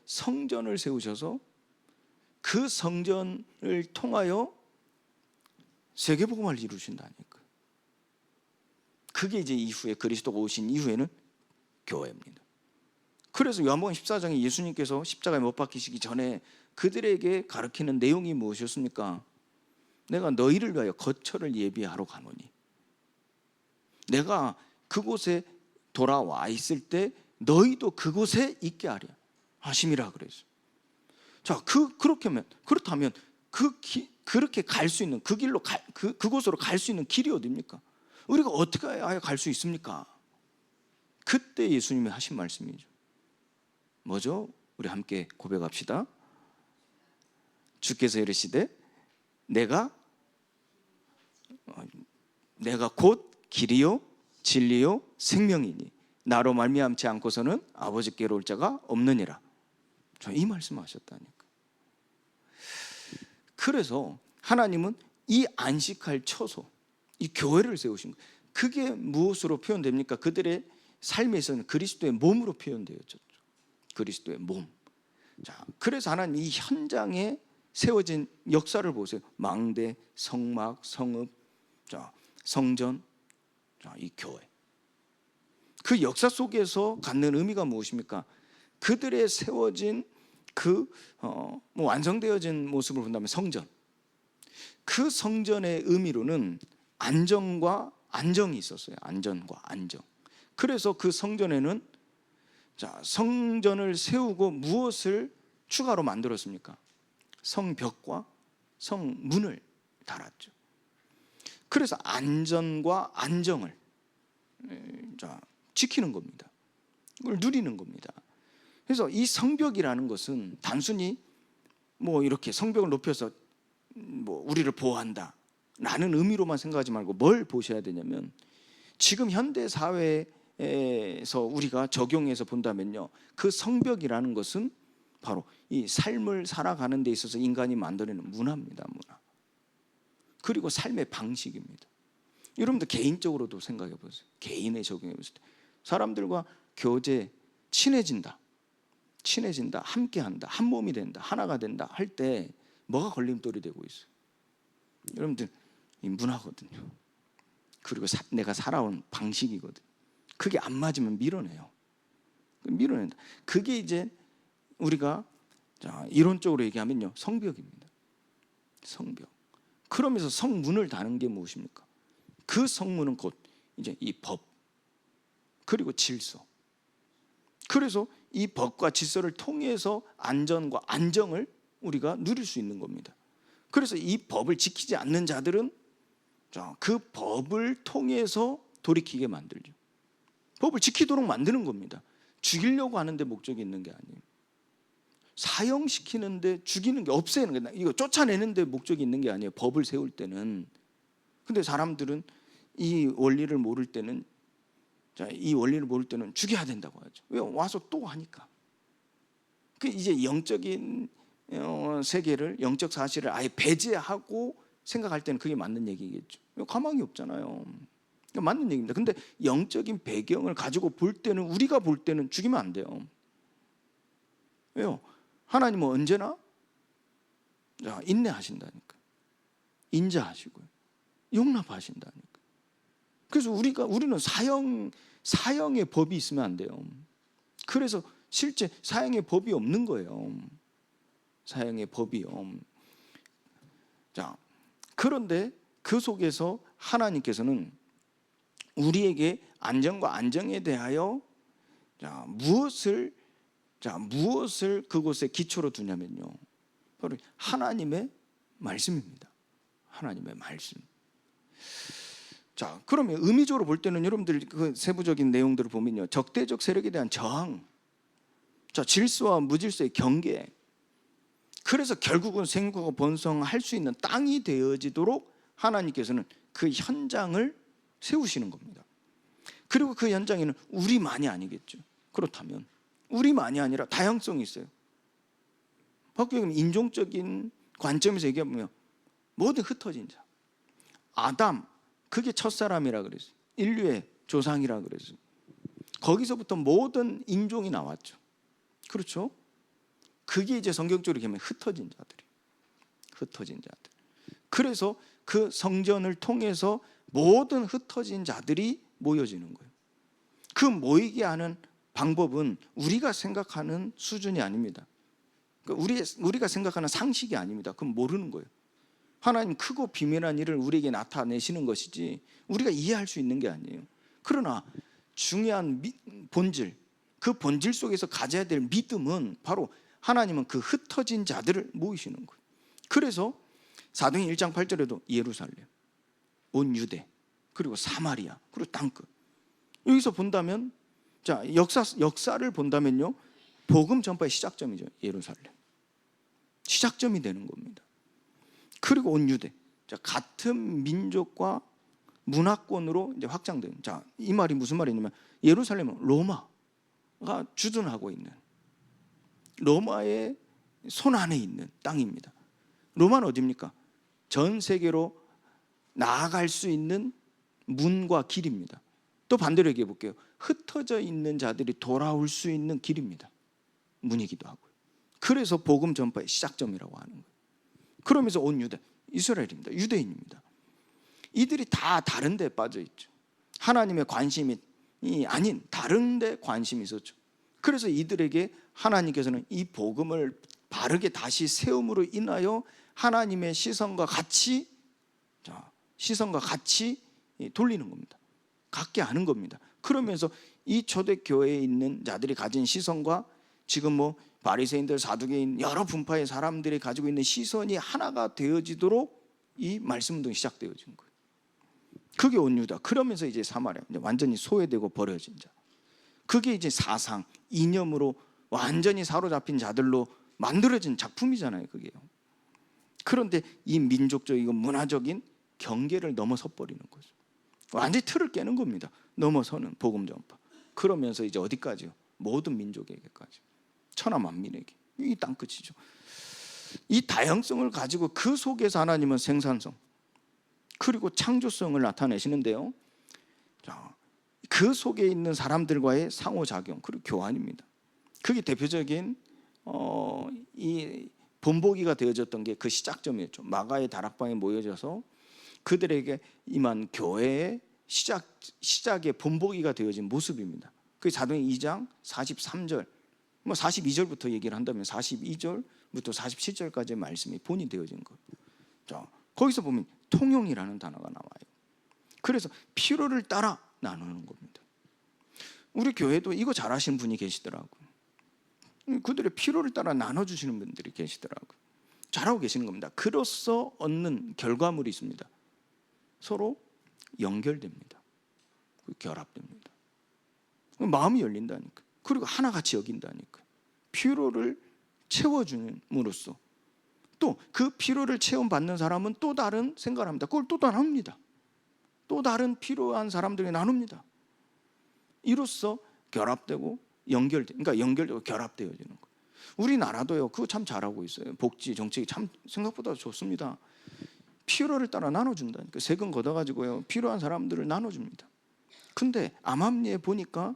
성전을 세우셔서 그 성전을 통하여 세계복음을 이루신다니까. 그게 이제 이후에 그리스도가 오신 이후에는 교회입니다. 그래서 요한복음 14장에 예수님께서 십자가에 못 박히시기 전에 그들에게 가르치는 내용이 무엇이었습니까? 내가 너희를 위하여 거처를 예비하러 가노니, 내가 그곳에 돌아와 있을 때 너희도 그곳에 있게 하려 하심이라 그랬어요. 자, 그렇다면 그렇게 갈 수 있는 그 길로 그곳으로 갈 수 있는 길이 어디입니까? 우리가 어떻게 해야 갈 수 있습니까? 그때 예수님이 하신 말씀이죠. 뭐죠? 우리 함께 고백합시다. 주께서 이르시되 내가 곧 길이요 진리요 생명이니 나로 말미암지 않고서는 아버지께로 올 자가 없느니라. 이 말씀하셨다니까. 그래서 하나님은 이 안식할 처소, 이 교회를 세우신 거예요. 그게 무엇으로 표현됩니까? 그들의 삶에서는 그리스도의 몸으로 표현되었죠. 그리스도의 몸. 자, 그래서 하나님 이 현장에 세워진 역사를 보세요. 망대, 성막, 성읍, 자, 성전, 자, 이 교회. 그 역사 속에서 갖는 의미가 무엇입니까? 그들의 세워진 완성되어진 모습을 본다면 성전. 그 성전의 의미로는 안정과 안정이 있었어요. 안전과 안정. 그래서 그 성전에는 성전을 세우고 무엇을 추가로 만들었습니까? 성벽과 성문을 달았죠. 그래서 안전과 안정을 지키는 겁니다. 이걸 누리는 겁니다. 그래서 이 성벽이라는 것은 단순히 이렇게 성벽을 높여서 우리를 보호한다 라는 의미로만 생각하지 말고 뭘 보셔야 되냐면, 지금 현대 사회에서 우리가 적용해서 본다면요, 그 성벽이라는 것은 바로 이 삶을 살아가는 데 있어서 인간이 만들어내는 문화입니다. 문화. 그리고 삶의 방식입니다. 여러분들 개인적으로도 생각해 보세요. 개인에 적용해 보세요. 사람들과 교제, 친해진다, 함께한다, 한 몸이 된다, 하나가 된다 할 때 뭐가 걸림돌이 되고 있어요? 여러분들, 이 문화거든요. 그리고 내가 살아온 방식이거든요. 그게 안 맞으면 밀어내요. 밀어낸다. 그게 이제 우리가 이론적으로 얘기하면요, 성벽입니다. 성벽. 그러면서 성문을 다는 게 무엇입니까? 그 성문은 곧 이제 이 법, 그리고 질서. 그래서 이 법과 질서를 통해서 안전과 안정을 우리가 누릴 수 있는 겁니다. 그래서 이 법을 지키지 않는 자들은 그 법을 통해서 돌이키게 만들죠. 법을 지키도록 만드는 겁니다. 죽이려고 하는데 목적이 있는 게 아니에요. 사형시키는데, 죽이는 게, 없애는 게, 이거 쫓아내는데 목적이 있는 게 아니에요. 법을 세울 때는. 근데 사람들은 이 원리를 모를 때는 죽여야 된다고 하죠. 왜? 와서 또 하니까. 그 이제 영적인 세계를, 영적 사실을 아예 배제하고 생각할 때는 그게 맞는 얘기겠죠. 가망이 없잖아요. 맞는 얘기입니다. 근데 영적인 배경을 가지고 볼 때는, 우리가 볼 때는 죽이면 안 돼요. 왜요? 하나님은 언제나 인내하신다니까. 인자하시고요, 용납하신다니까. 그래서 우리는 사형의 법이 있으면 안 돼요. 그래서 실제 사형의 법이 없는 거예요. 사형의 법이요. 그런데 그 속에서 하나님께서는 우리에게 안전과 안정에 대하여 무엇을 그곳에 기초로 두냐면요, 바로 하나님의 말씀입니다. 하나님의 말씀. 그러면 의미적으로 볼 때는 여러분들 그 세부적인 내용들을 보면요, 적대적 세력에 대한 저항, 질서와 무질서의 경계, 그래서 결국은 생육하고 번성할 수 있는 땅이 되어지도록 하나님께서는 그 현장을 세우시는 겁니다. 그리고 그 현장에는 우리만이 아니겠죠. 그렇다면 우리만이 아니라 다양성이 있어요. 바꾸어 얘기하면 인종적인 관점에서 얘기하면 모든 흩어진 자, 아담, 그게 첫사람이라 그랬어요. 인류의 조상이라 그랬어요. 거기서부터 모든 인종이 나왔죠. 그렇죠? 그게 이제 성경적으로 얘기하면 흩어진 자들. 그래서 그 성전을 통해서 모든 흩어진 자들이 모여지는 거예요. 그 모이게 하는 방법은 우리가 생각하는 수준이 아닙니다. 그러니까 우리가 생각하는 상식이 아닙니다. 그건 모르는 거예요. 하나님 크고 비밀한 일을 우리에게 나타내시는 것이지 우리가 이해할 수 있는 게 아니에요. 그러나 중요한 본질, 그 본질 속에서 가져야 될 믿음은 바로 하나님은 그 흩어진 자들을 모이시는 거예요. 그래서 사도행 1장 8절에도 예루살렘, 온 유대, 그리고 사마리아, 그리고 땅끝. 여기서 본다면, 자, 역사를 본다면요, 복음 전파의 시작점이죠. 예루살렘. 시작점이 되는 겁니다. 그리고 온 유대. 자, 같은 민족과 문화권으로 이제 확장된. 자, 이 말이 무슨 말이냐면 예루살렘은 로마가 주둔하고 있는, 로마의 손 안에 있는 땅입니다. 로마는 어디입니까? 전 세계로 나아갈 수 있는 문과 길입니다. 또 반대로 얘기해 볼게요. 흩어져 있는 자들이 돌아올 수 있는 길입니다. 문이기도 하고요. 그래서 복음 전파의 시작점이라고 하는 거예요. 그러면서 온 유대, 이스라엘입니다. 유대인입니다. 이들이 다 다른 데 빠져 있죠. 하나님의 관심이 아닌 다른 데 관심이 있었죠. 그래서 이들에게 하나님께서는 이 복음을 바르게 다시 세움으로 인하여 하나님의 시선과 같이 돌리는 겁니다. 갖게 하는 겁니다. 그러면서 이 초대교회에 있는 자들이 가진 시선과 지금 뭐 바리새인들, 사두개인 여러 분파의 사람들이 가지고 있는 시선이 하나가 되어지도록 이 말씀 운동이 시작되어진 거예요. 그게 온 유다. 그러면서 이제 사마리아, 이제 완전히 소외되고 버려진 자. 그게 이제 사상, 이념으로 완전히 사로잡힌 자들로 만들어진 작품이잖아요, 그게요. 그런데 이 민족적이고 문화적인 경계를 넘어서 버리는 거죠. 완전히 틀을 깨는 겁니다. 넘어서는 복음 전파. 그러면서 이제 어디까지요? 모든 민족에게까지, 천하 만민에게. 이 땅끝이죠. 이 다양성을 가지고 그 속에서 하나님은 생산성 그리고 창조성을 나타내시는데요. 자, 그 속에 있는 사람들과의 상호작용 그리고 교환입니다. 그게 대표적인 이 본보기가 되어졌던 게 그 시작점이었죠. 마가의 다락방에 모여져서 그들에게 임한 교회의 시작의 본보기가 되어진 모습입니다. 그게 사도행 2장 43절, 뭐 42절부터 얘기를 한다면 42절부터 47절까지의 말씀이 본이 되어진 것. 자, 거기서 보면 통용이라는 단어가 나와요. 그래서 필요를 따라 나누는 겁니다. 우리 교회도 이거 잘하시는 분이 계시더라고요. 그들의 필요를 따라 나눠주시는 분들이 계시더라고요. 잘하고 계시는 겁니다. 그로써 얻는 결과물이 있습니다. 서로 연결됩니다. 결합됩니다. 마음이 열린다니까. 그리고 하나같이 여긴다니까. 필요를 채워줌으로써 또 그 필요를 채움받는 사람은 또 다른 생각을 합니다. 그걸 또 나눕니다. 또 다른 필요한 사람들에게 나눕니다. 이로써 결합되고 그러니까 연결되고 결합되어지는 거예요. 우리나라도요, 그거 참 잘하고 있어요. 복지 정책이 참 생각보다 좋습니다. 필요를 따라 나눠준다니까. 세금 걷어가지고요, 필요한 사람들을 나눠줍니다. 근데 암암리에 보니까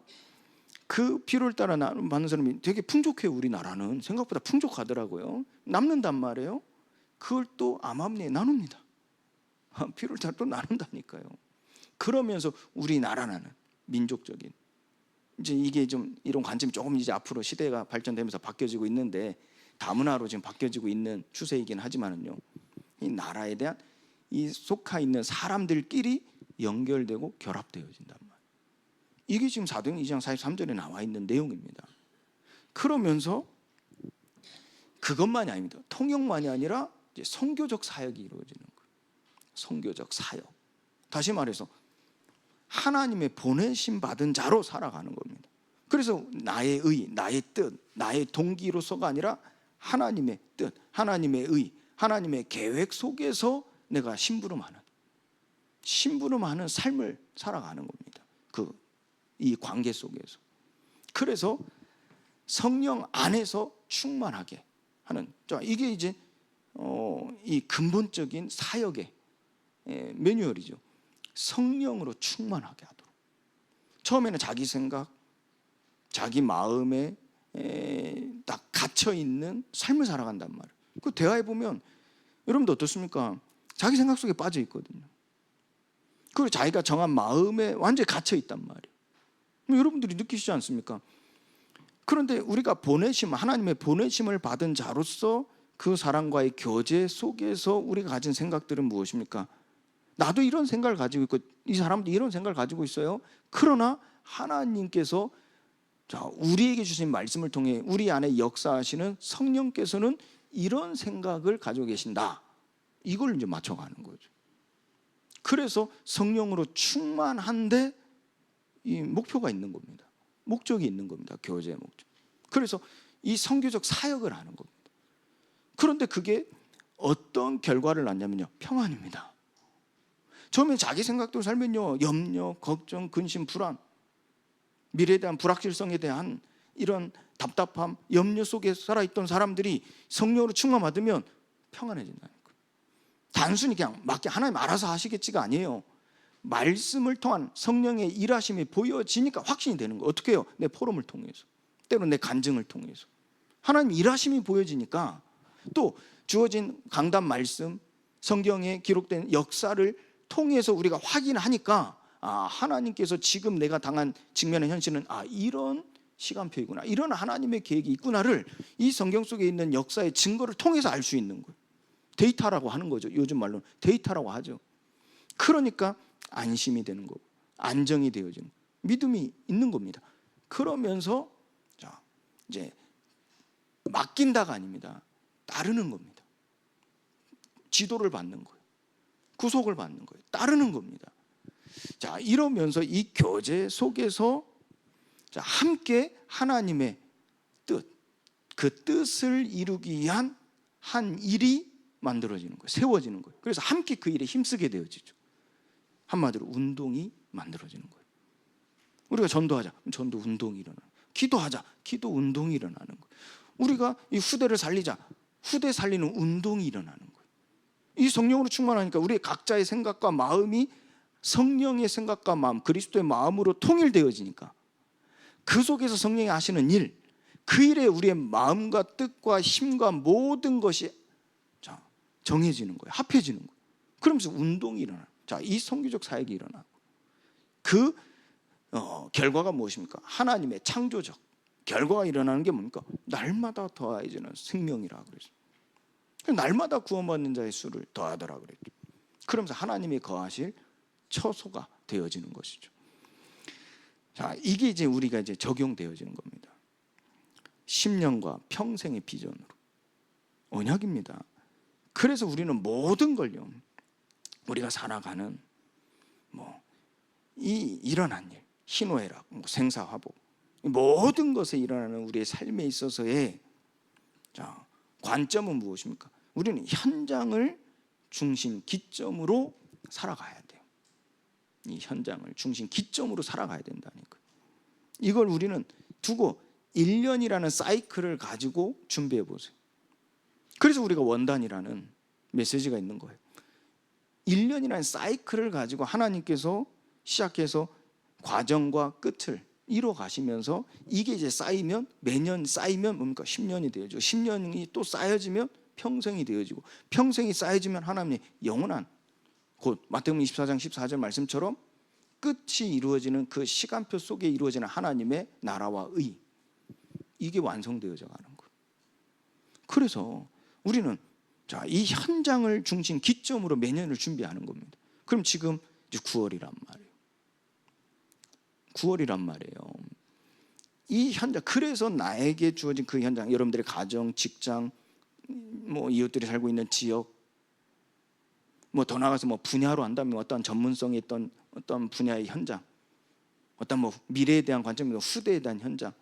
그 필요를 따라 받는 사람이 되게 풍족해요. 우리나라는 생각보다 풍족하더라고요. 남는단 말이에요. 그걸 또 암암리에 나눕니다. 필요를 따라 또 나눈다니까요. 그러면서 우리나라는 민족적인, 이제 이게 좀 이런 관점이 조금 이제 앞으로 시대가 발전되면서 바뀌어지고 있는데 다문화로 지금 바뀌어지고 있는 추세이긴 하지만은요, 이 나라에 대한 이 속해 있는 사람들끼리 연결되고 결합되어진단 말이에요. 이게 지금 사도행 2장 43절에 나와 있는 내용입니다. 그러면서 그것만이 아닙니다. 통역만이 아니라 이제 선교적 사역이 이루어지는 거예요. 선교적 사역. 다시 말해서 하나님의 보내심 받은 자로 살아가는 겁니다. 그래서 나의 의, 나의 뜻, 나의 동기로서가 아니라 하나님의 뜻, 하나님의 의, 하나님의 계획 속에서 내가 심부름하는 삶을 살아가는 겁니다. 이 관계 속에서. 그래서 성령 안에서 충만하게 하는, 이게 이제 이 근본적인 사역의 매뉴얼이죠. 성령으로 충만하게 하도록. 처음에는 자기 생각, 자기 마음에 딱 갇혀 있는 삶을 살아간단 말이에요. 그 대화해 보면 여러분도 어떻습니까? 자기 생각 속에 빠져 있거든요. 그리고 자기가 정한 마음에 완전히 갇혀 있단 말이에요. 여러분들이 느끼시지 않습니까? 그런데 우리가 하나님의 보내심을 받은 자로서 그 사람과의 교제 속에서 우리가 가진 생각들은 무엇입니까? 나도 이런 생각을 가지고 있고 이 사람도 이런 생각을 가지고 있어요. 그러나 하나님께서 우리에게 주신 말씀을 통해 우리 안에 역사하시는 성령께서는 이런 생각을 가지고 계신다. 이걸 이제 맞춰가는 거죠. 그래서 성령으로 충만한데 이 목표가 있는 겁니다. 목적이 있는 겁니다. 교제의 목적. 그래서 이 선교적 사역을 하는 겁니다. 그런데 그게 어떤 결과를 낳냐면요, 평안입니다. 처음에 자기 생각대로 살면요, 염려, 걱정, 근심, 불안, 미래에 대한 불확실성에 대한 이런 답답함, 염려 속에 살아있던 사람들이 성령으로 충만받으면 평안해진다는 거예요. 단순히 그냥 하나님 알아서 하시겠지가 아니에요. 말씀을 통한 성령의 일하심이 보여지니까 확신이 되는 거예요. 어떻게 해요? 내 포럼을 통해서, 때로는 내 간증을 통해서 하나님 일하심이 보여지니까, 또 주어진 강단 말씀, 성경에 기록된 역사를 통해서 우리가 확인하니까 하나님께서 지금 내가 당한 직면의 현실은 이런 시간표이구나, 이런 하나님의 계획이 있구나를 이 성경 속에 있는 역사의 증거를 통해서 알 수 있는 거예요. 데이터라고 하는 거죠. 요즘 말로는 데이터라고 하죠. 그러니까 안심이 되는 거고 안정이 되어지는 거예요. 믿음이 있는 겁니다. 그러면서 이제 맡긴다가 아닙니다. 따르는 겁니다. 지도를 받는 거예요. 구속을 받는 거예요. 따르는 겁니다. 이러면서 이 교제 속에서 함께 하나님의 뜻, 그 뜻을 이루기 위한 한 일이 만들어지는 거예요. 세워지는 거예요. 그래서 함께 그 일에 힘쓰게 되어지죠. 한마디로 운동이 만들어지는 거예요. 우리가 전도하자, 전도 운동이 일어나는 거예요. 기도하자, 기도 운동이 일어나는 거예요. 우리가 이 후대를 살리자, 후대 살리는 운동이 일어나는 거예요. 이 성령으로 충만하니까 우리의 각자의 생각과 마음이 성령의 생각과 마음, 그리스도의 마음으로 통일되어지니까 그 속에서 성령이 하시는 일, 그 일에 우리의 마음과 뜻과 힘과 모든 것이 정해지는 거예요. 합해지는 거예요. 그러면서 운동이 일어나요. 이 선교적 사역이 일어나고, 그 결과가 무엇입니까? 하나님의 창조적 결과가 일어나는 게 뭡니까? 날마다 더해지는 생명이라 그랬어요. 날마다 구원받는 자의 수를 더하더라 그랬죠. 그러면서 하나님이 거하실 처소가 되어지는 것이죠. 이게 이제 우리가 이제 적용되어지는 겁니다. 10년과 평생의 비전으로 언약입니다. 그래서 우리는 모든 걸요, 우리가 살아가는 이 일어난 일, 희노애락, 생사화복, 모든 것에 일어나는 우리의 삶에 있어서의 관점은 무엇입니까? 우리는 현장을 중심 기점으로 살아가야 돼요. 이 현장을 중심 기점으로 살아가야 된다는 거예요. 이걸 우리는 두고 1년이라는 사이클을 가지고 준비해 보세요. 그래서 우리가 원단이라는 메시지가 있는 거예요. 1년이라는 사이클을 가지고 하나님께서 시작해서 과정과 끝을 이뤄 가시면서 이게 이제 쌓이면, 매년 쌓이면 뭡니까? 10년이 되어지고, 10년이 또 쌓여지면 평생이 되어지고, 평생이 쌓여지면 하나님의 영원한, 곧 마태복음 24장 14절 말씀처럼 끝이 이루어지는 그 시간표 속에 이루어지는 하나님의 나라와 의, 이게 완성되어져 가는 거예요. 그래서 우리는 이 현장을 중심 기점으로 매년을 준비하는 겁니다. 그럼 지금 이제 9월이란 말이에요. 9월이란 말이에요. 이 현장, 그래서 나에게 주어진 그 현장, 여러분들의 가정, 직장, 이웃들이 살고 있는 지역, 더 나아가서 분야로 한다면 어떤 전문성이 있던 어떤 분야의 현장, 어떤 미래에 대한 관점이나 후대에 대한 현장,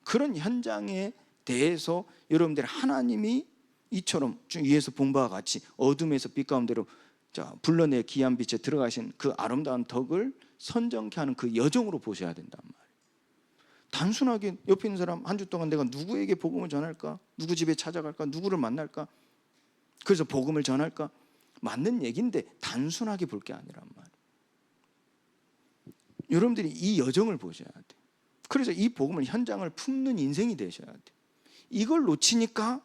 그런 현장에 대해서 여러분들이 하나님이 이처럼 위에서 본 바와 같이 어둠에서 빛 가운데로 불러내 귀한 빛에 들어가신 그 아름다운 덕을 선정케 하는 그 여정으로 보셔야 된단 말이에요. 단순하게 옆에 있는 사람 한 주 동안 내가 누구에게 복음을 전할까? 누구 집에 찾아갈까? 누구를 만날까? 그래서 복음을 전할까? 맞는 얘기인데 단순하게 볼 게 아니란 말이에요. 여러분들이 이 여정을 보셔야 돼요. 그래서 이 복음을 현장을 품는 인생이 되셔야 돼요. 이걸 놓치니까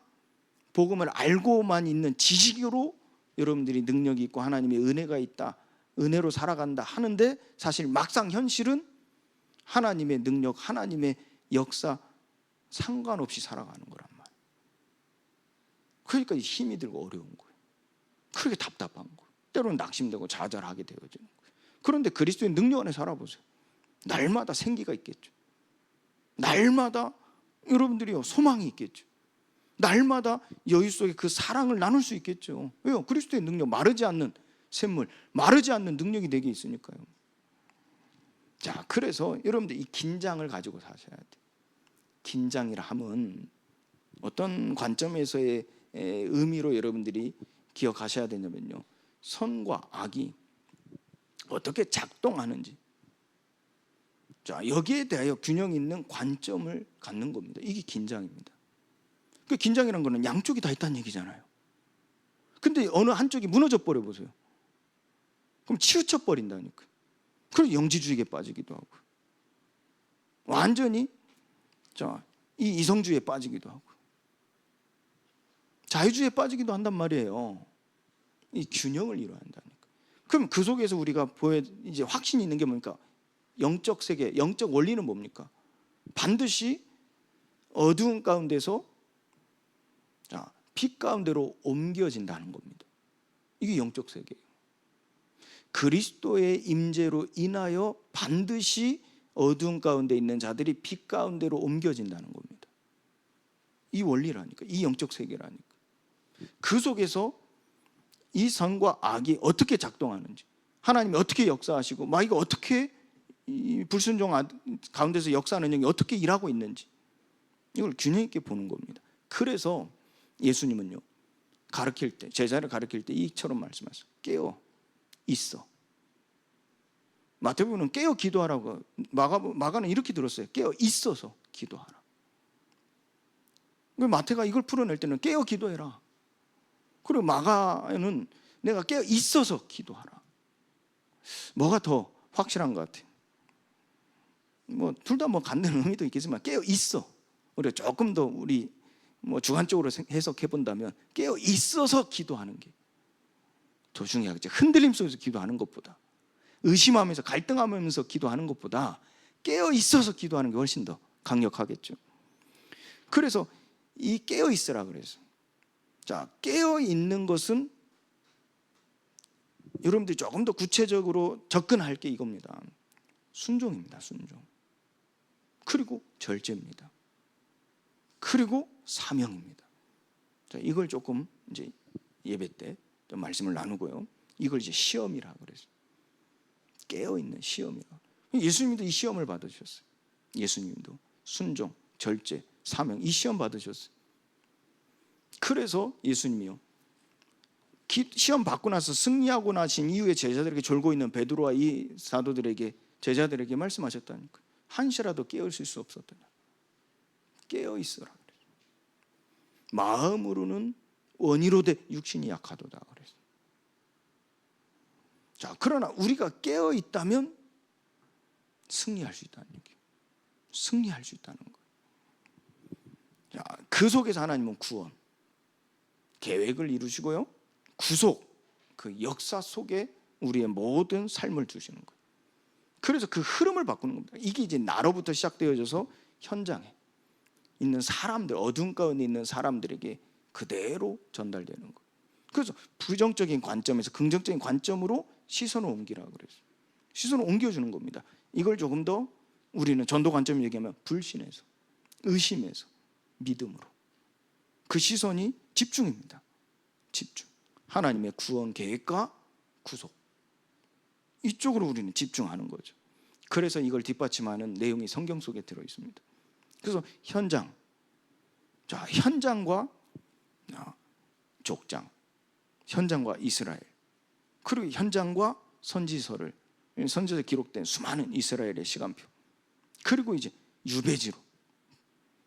복음을 알고만 있는 지식으로 여러분들이 능력이 있고 하나님의 은혜가 있다, 은혜로 살아간다 하는데, 사실 막상 현실은 하나님의 능력, 하나님의 역사, 상관없이 살아가는 거란 말이에요. 그러니까 힘이 들고 어려운 거예요. 그렇게 답답한 거예요. 때로는 낙심되고 좌절하게 되어지는 거예요. 그런데 그리스도의 능력 안에 살아보세요. 날마다 생기가 있겠죠. 날마다 여러분들이요 소망이 있겠죠. 날마다 여유 속에 그 사랑을 나눌 수 있겠죠. 왜요? 그리스도의 능력, 마르지 않는 샘물, 마르지 않는 능력이 내게 있으니까요. 자, 그래서 여러분들 이 긴장을 가지고 사셔야 돼요. 긴장이라 함은 어떤 관점에서의 의미로 여러분들이 기억하셔야 되냐면요, 선과 악이 어떻게 작동하는지, 자, 여기에 대하여 균형 있는 관점을 갖는 겁니다. 이게 긴장입니다. 그 긴장이라는 거는 양쪽이 다 있다는 얘기잖아요. 근데 어느 한쪽이 무너져 버려 보세요. 그럼 치우쳐 버린다니까. 그래서 영지주의에 빠지기도 하고, 완전히 자, 이 이성주의에 빠지기도 하고, 자유주의에 빠지기도 한단 말이에요. 이 균형을 이뤄야 한다니까. 그럼 그 속에서 우리가 이제 확신이 있는 게 뭡니까? 영적 세계, 영적 원리는 뭡니까? 반드시 어두운 가운데서 자, 빛 가운데로 옮겨진다는 겁니다. 이게 영적 세계예요. 그리스도의 임재로 인하여 반드시 어두운 가운데 있는 자들이 빛 가운데로 옮겨진다는 겁니다. 이 원리라니까, 이 영적 세계라니까. 그 속에서 이 선과 악이 어떻게 작동하는지, 하나님이 어떻게 역사하시고 마귀가 어떻게 이 불순종 가운데서 역사하는 영이 어떻게 일하고 있는지, 이걸 균형 있게 보는 겁니다. 그래서 예수님은요, 가르칠 때, 제자를 가르칠 때 이처럼 말씀하셨어요. 깨어 있어. 마태복음은 깨어 기도하라고, 마가는 이렇게 들었어요. 깨어 있어서 기도하라. 마태가 이걸 풀어낼 때는 깨어 기도해라. 그리고 마가는 내가 깨어 있어서 기도하라. 뭐가 더 확실한 것 같아요? 뭐 둘 다 뭐 갖는 의미도 있겠지만 깨어 있어. 우리가 조금 더 우리 뭐 주관적으로 해석해 본다면 깨어 있어서 기도하는 게 더 중요하겠죠. 흔들림 속에서 기도하는 것보다, 의심하면서 갈등하면서 기도하는 것보다 깨어 있어서 기도하는 게 훨씬 더 강력하겠죠. 그래서 이 깨어 있으라 그래서, 자, 깨어 있는 것은 여러분들이 조금 더 구체적으로 접근할 게 이겁니다. 순종입니다. 순종. 그리고 절제입니다. 그리고 사명입니다. 자, 이걸 조금 이제 예배 때 좀 말씀을 나누고요. 이걸 이제 시험이라 그래서, 깨어 있는 시험이라. 예수님도 이 시험을 받으셨어요. 예수님도 순종, 절제, 사명, 이 시험 받으셨어요. 그래서 예수님이요, 시험 받고 나서 승리하고 나신 이후에 제자들에게 졸고 있는 베드로와 이 사도들에게, 제자들에게 말씀하셨다니까. 한시라도 깨어 있을 수 없었다. 깨어 있어라. 마음으로는 원이로되 육신이 약하도다 그래서. 자, 그러나 우리가 깨어 있다면 승리할 수 있다는 얘기예요. 승리할 수 있다는 거예요. 자, 그 속에서 하나님은 구원, 계획을 이루시고요, 구속, 그 역사 속에 우리의 모든 삶을 주시는 거예요. 그래서 그 흐름을 바꾸는 겁니다. 이게 이제 나로부터 시작되어져서 현장에 있는 사람들, 어두운 가운데 있는 사람들에게 그대로 전달되는 거예요. 그래서 부정적인 관점에서 긍정적인 관점으로 시선을 옮기라 그래서, 시선을 옮겨주는 겁니다. 이걸 조금 더 우리는 전도 관점 얘기하면 불신에서, 의심에서 믿음으로, 그 시선이 집중입니다. 집중. 하나님의 구원 계획과 구속, 이쪽으로 우리는 집중하는 거죠. 그래서 이걸 뒷받침하는 내용이 성경 속에 들어 있습니다. 그래서 현장, 자, 현장과 족장, 현장과 이스라엘, 그리고 현장과 선지서를, 선지서에 기록된 수많은 이스라엘의 시간표, 그리고 이제 유배지로,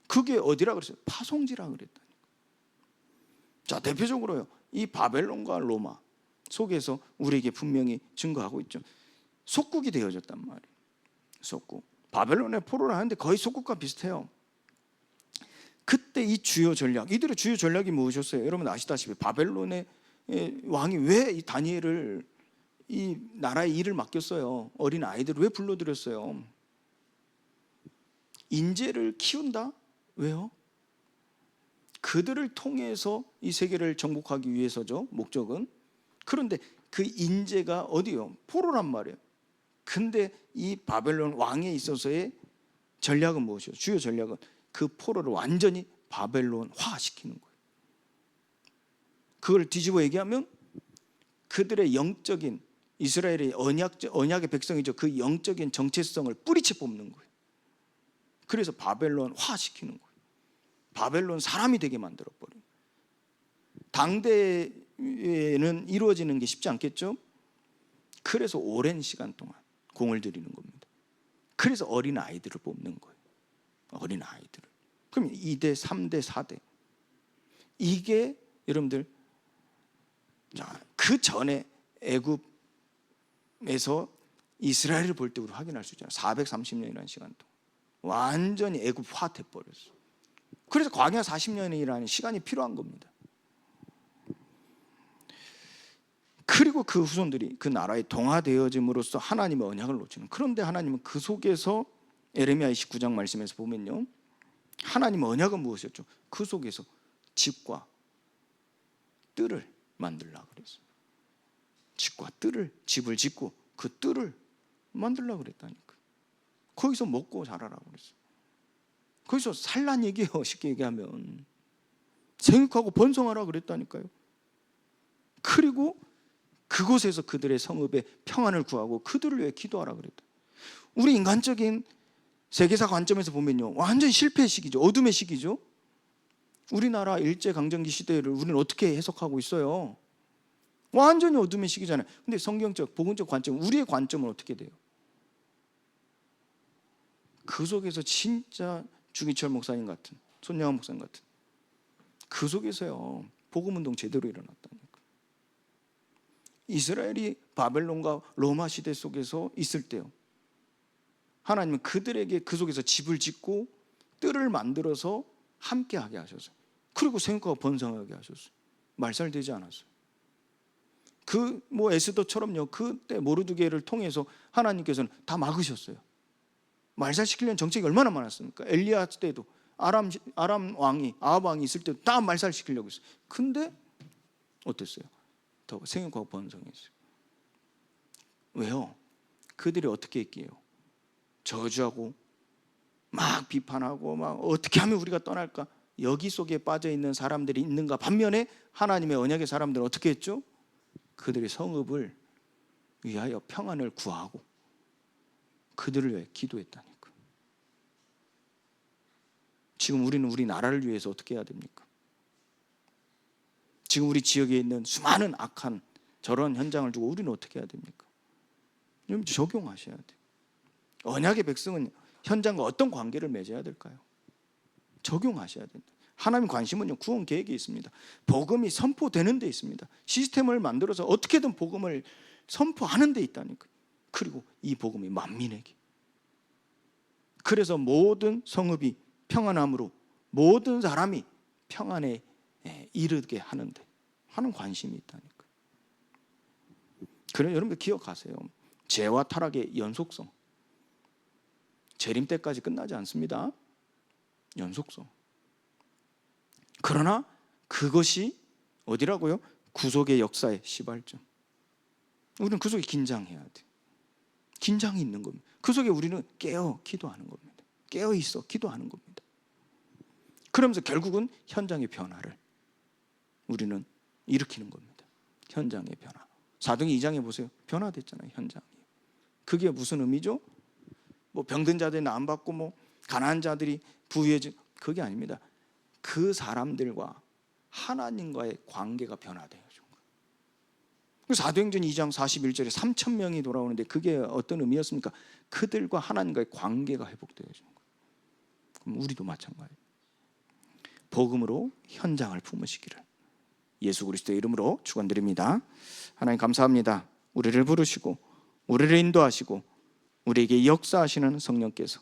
그게 어디라 그랬어요? 파송지라 그랬다니까. 자, 대표적으로요, 이 바벨론과 로마 속에서 우리에게 분명히 증거하고 있죠. 속국이 되어졌단 말이에요. 속국. 바벨론의 포로를 하는데 거의 속국과 비슷해요. 그때 이 주요 전략, 이들의 주요 전략이 무엇이었어요? 여러분 아시다시피 바벨론의 왕이 왜 이 다니엘을 이 나라의 일을 맡겼어요? 어린 아이들을 왜 불러들였어요? 인재를 키운다? 왜요? 그들을 통해서 이 세계를 정복하기 위해서죠, 목적은. 그런데 그 인재가 어디요? 포로란 말이에요. 근데 이 바벨론 왕에 있어서의 전략은 무엇이요? 주요 전략은 그 포로를 완전히 바벨론화 시키는 거예요. 그걸 뒤집어 얘기하면 그들의 영적인, 이스라엘의 언약의 백성이죠, 그 영적인 정체성을 뿌리채 뽑는 거예요. 그래서 바벨론화 시키는 거예요. 바벨론 사람이 되게 만들어버려요. 당대에는 이루어지는 게 쉽지 않겠죠? 그래서 오랜 시간 동안 공을 들이는 겁니다. 그래서 어린 아이들을 뽑는 거예요. 어린 아이들을. 그럼 2대, 3대, 4대. 이게 여러분들, 그 전에 애굽에서 이스라엘을 볼 때 우리 확인할 수 있잖아요. 430년이라는 시간 동안 완전히 애굽화 돼버렸어. 그래서 광야 40년이라는 시간이 필요한 겁니다. 그리고 그 후손들이 그 나라에 동화되어짐으로써 하나님의 언약을 놓치는. 그런데 하나님은 그 속에서 에레미야 29장 말씀에서 보면요, 하나님의 언약은 무엇이었죠? 그 속에서 집과 뜰을 만들려고 그랬어요. 집과 뜰을, 집을 짓고 그 뜰을 만들려고 그랬다니까. 거기서 먹고 자라라고 그랬어요. 거기서 살란 얘기예요. 쉽게 얘기하면 생육하고 번성하라 그랬다니까요. 그리고 그곳에서 그들의 성읍에 평안을 구하고 그들을 위해 기도하라 그랬다. 우리 인간적인 세계사 관점에서 보면요, 완전 실패의 시기죠. 어둠의 시기죠. 우리나라 일제강점기 시대를 우리는 어떻게 해석하고 있어요? 완전히 어둠의 시기잖아요. 근데 성경적, 복음적 관점, 우리의 관점은 어떻게 돼요? 그 속에서 진짜 주기철 목사님 같은, 손양환 목사님 같은, 그 속에서요 복음운동 제대로 일어났다니까. 이스라엘이 바벨론과 로마 시대 속에서 있을 때요, 하나님은 그들에게 그 속에서 집을 짓고 뜰을 만들어서 함께하게 하셨어요. 그리고 생육하고 번성하게 하셨어요. 말살되지 않았어요. 그 에스더처럼요, 그때 모르드게를 통해서 하나님께서는 다 막으셨어요. 말살시키려는 정책이 얼마나 많았습니까? 엘리야 때도 아람 왕이, 아합 왕이 있을 때도 다 말살시키려고 했어요. 근데 어땠어요? 더 생육하고 번성했어요. 왜요? 그들이 어떻게 했기에요? 저주하고 막 비판하고 막 어떻게 하면 우리가 떠날까? 여기 속에 빠져 있는 사람들이 있는가? 반면에 하나님의 언약의 사람들은 어떻게 했죠? 그들의 성읍을 위하여 평안을 구하고 그들을 위해 기도했다니까. 지금 우리는 우리 나라를 위해서 어떻게 해야 됩니까? 지금 우리 지역에 있는 수많은 악한 저런 현장을 두고 우리는 어떻게 해야 됩니까? 좀 적용하셔야 돼요. 언약의 백성은 현장과 어떤 관계를 맺어야 될까요? 적용하셔야 된다. 하나님 관심은요, 구원 계획에 있습니다. 복음이 선포되는 데 있습니다. 시스템을 만들어서 어떻게든 복음을 선포하는 데 있다니까. 그리고 이 복음이 만민에게. 그래서 모든 성읍이 평안함으로 모든 사람이 평안에 이르게 하는데 하는 관심이 있다니까. 그래, 여러분들 기억하세요. 죄와 타락의 연속성. 재림 때까지 끝나지 않습니다. 연속성. 그러나 그것이 어디라고요? 구속의 역사의 시발점. 우리는 그 속에 긴장해야 돼. 긴장이 있는 겁니다. 그 속에 우리는 깨어 기도하는 겁니다. 깨어 있어 기도하는 겁니다. 그러면서 결국은 현장의 변화를 우리는 일으키는 겁니다. 현장의 변화. 사도행전 2장에 보세요. 변화됐잖아요, 현장이. 그게 무슨 의미죠? 병든 자들이 나음 받고 가난한 자들이 부유해진, 그게 아닙니다. 그 사람들과 하나님과의 관계가 변화돼요. 사도행전 2장 41절에 3,000명이 돌아오는데 그게 어떤 의미였습니까? 그들과 하나님과의 관계가 회복되어지는 거예요. 그럼 우리도 마찬가지예요. 복음으로 현장을 품으시기를 예수 그리스도의 이름으로 축원드립니다. 하나님 감사합니다. 우리를 부르시고 우리를 인도하시고 우리에게 역사하시는 성령께서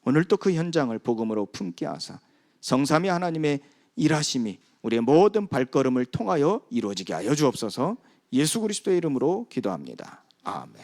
오늘 또 그 현장을 복음으로 품게 하사 성삼위 하나님의 일하심이 우리의 모든 발걸음을 통하여 이루어지게 하여 주옵소서. 예수 그리스도의 이름으로 기도합니다. 아멘.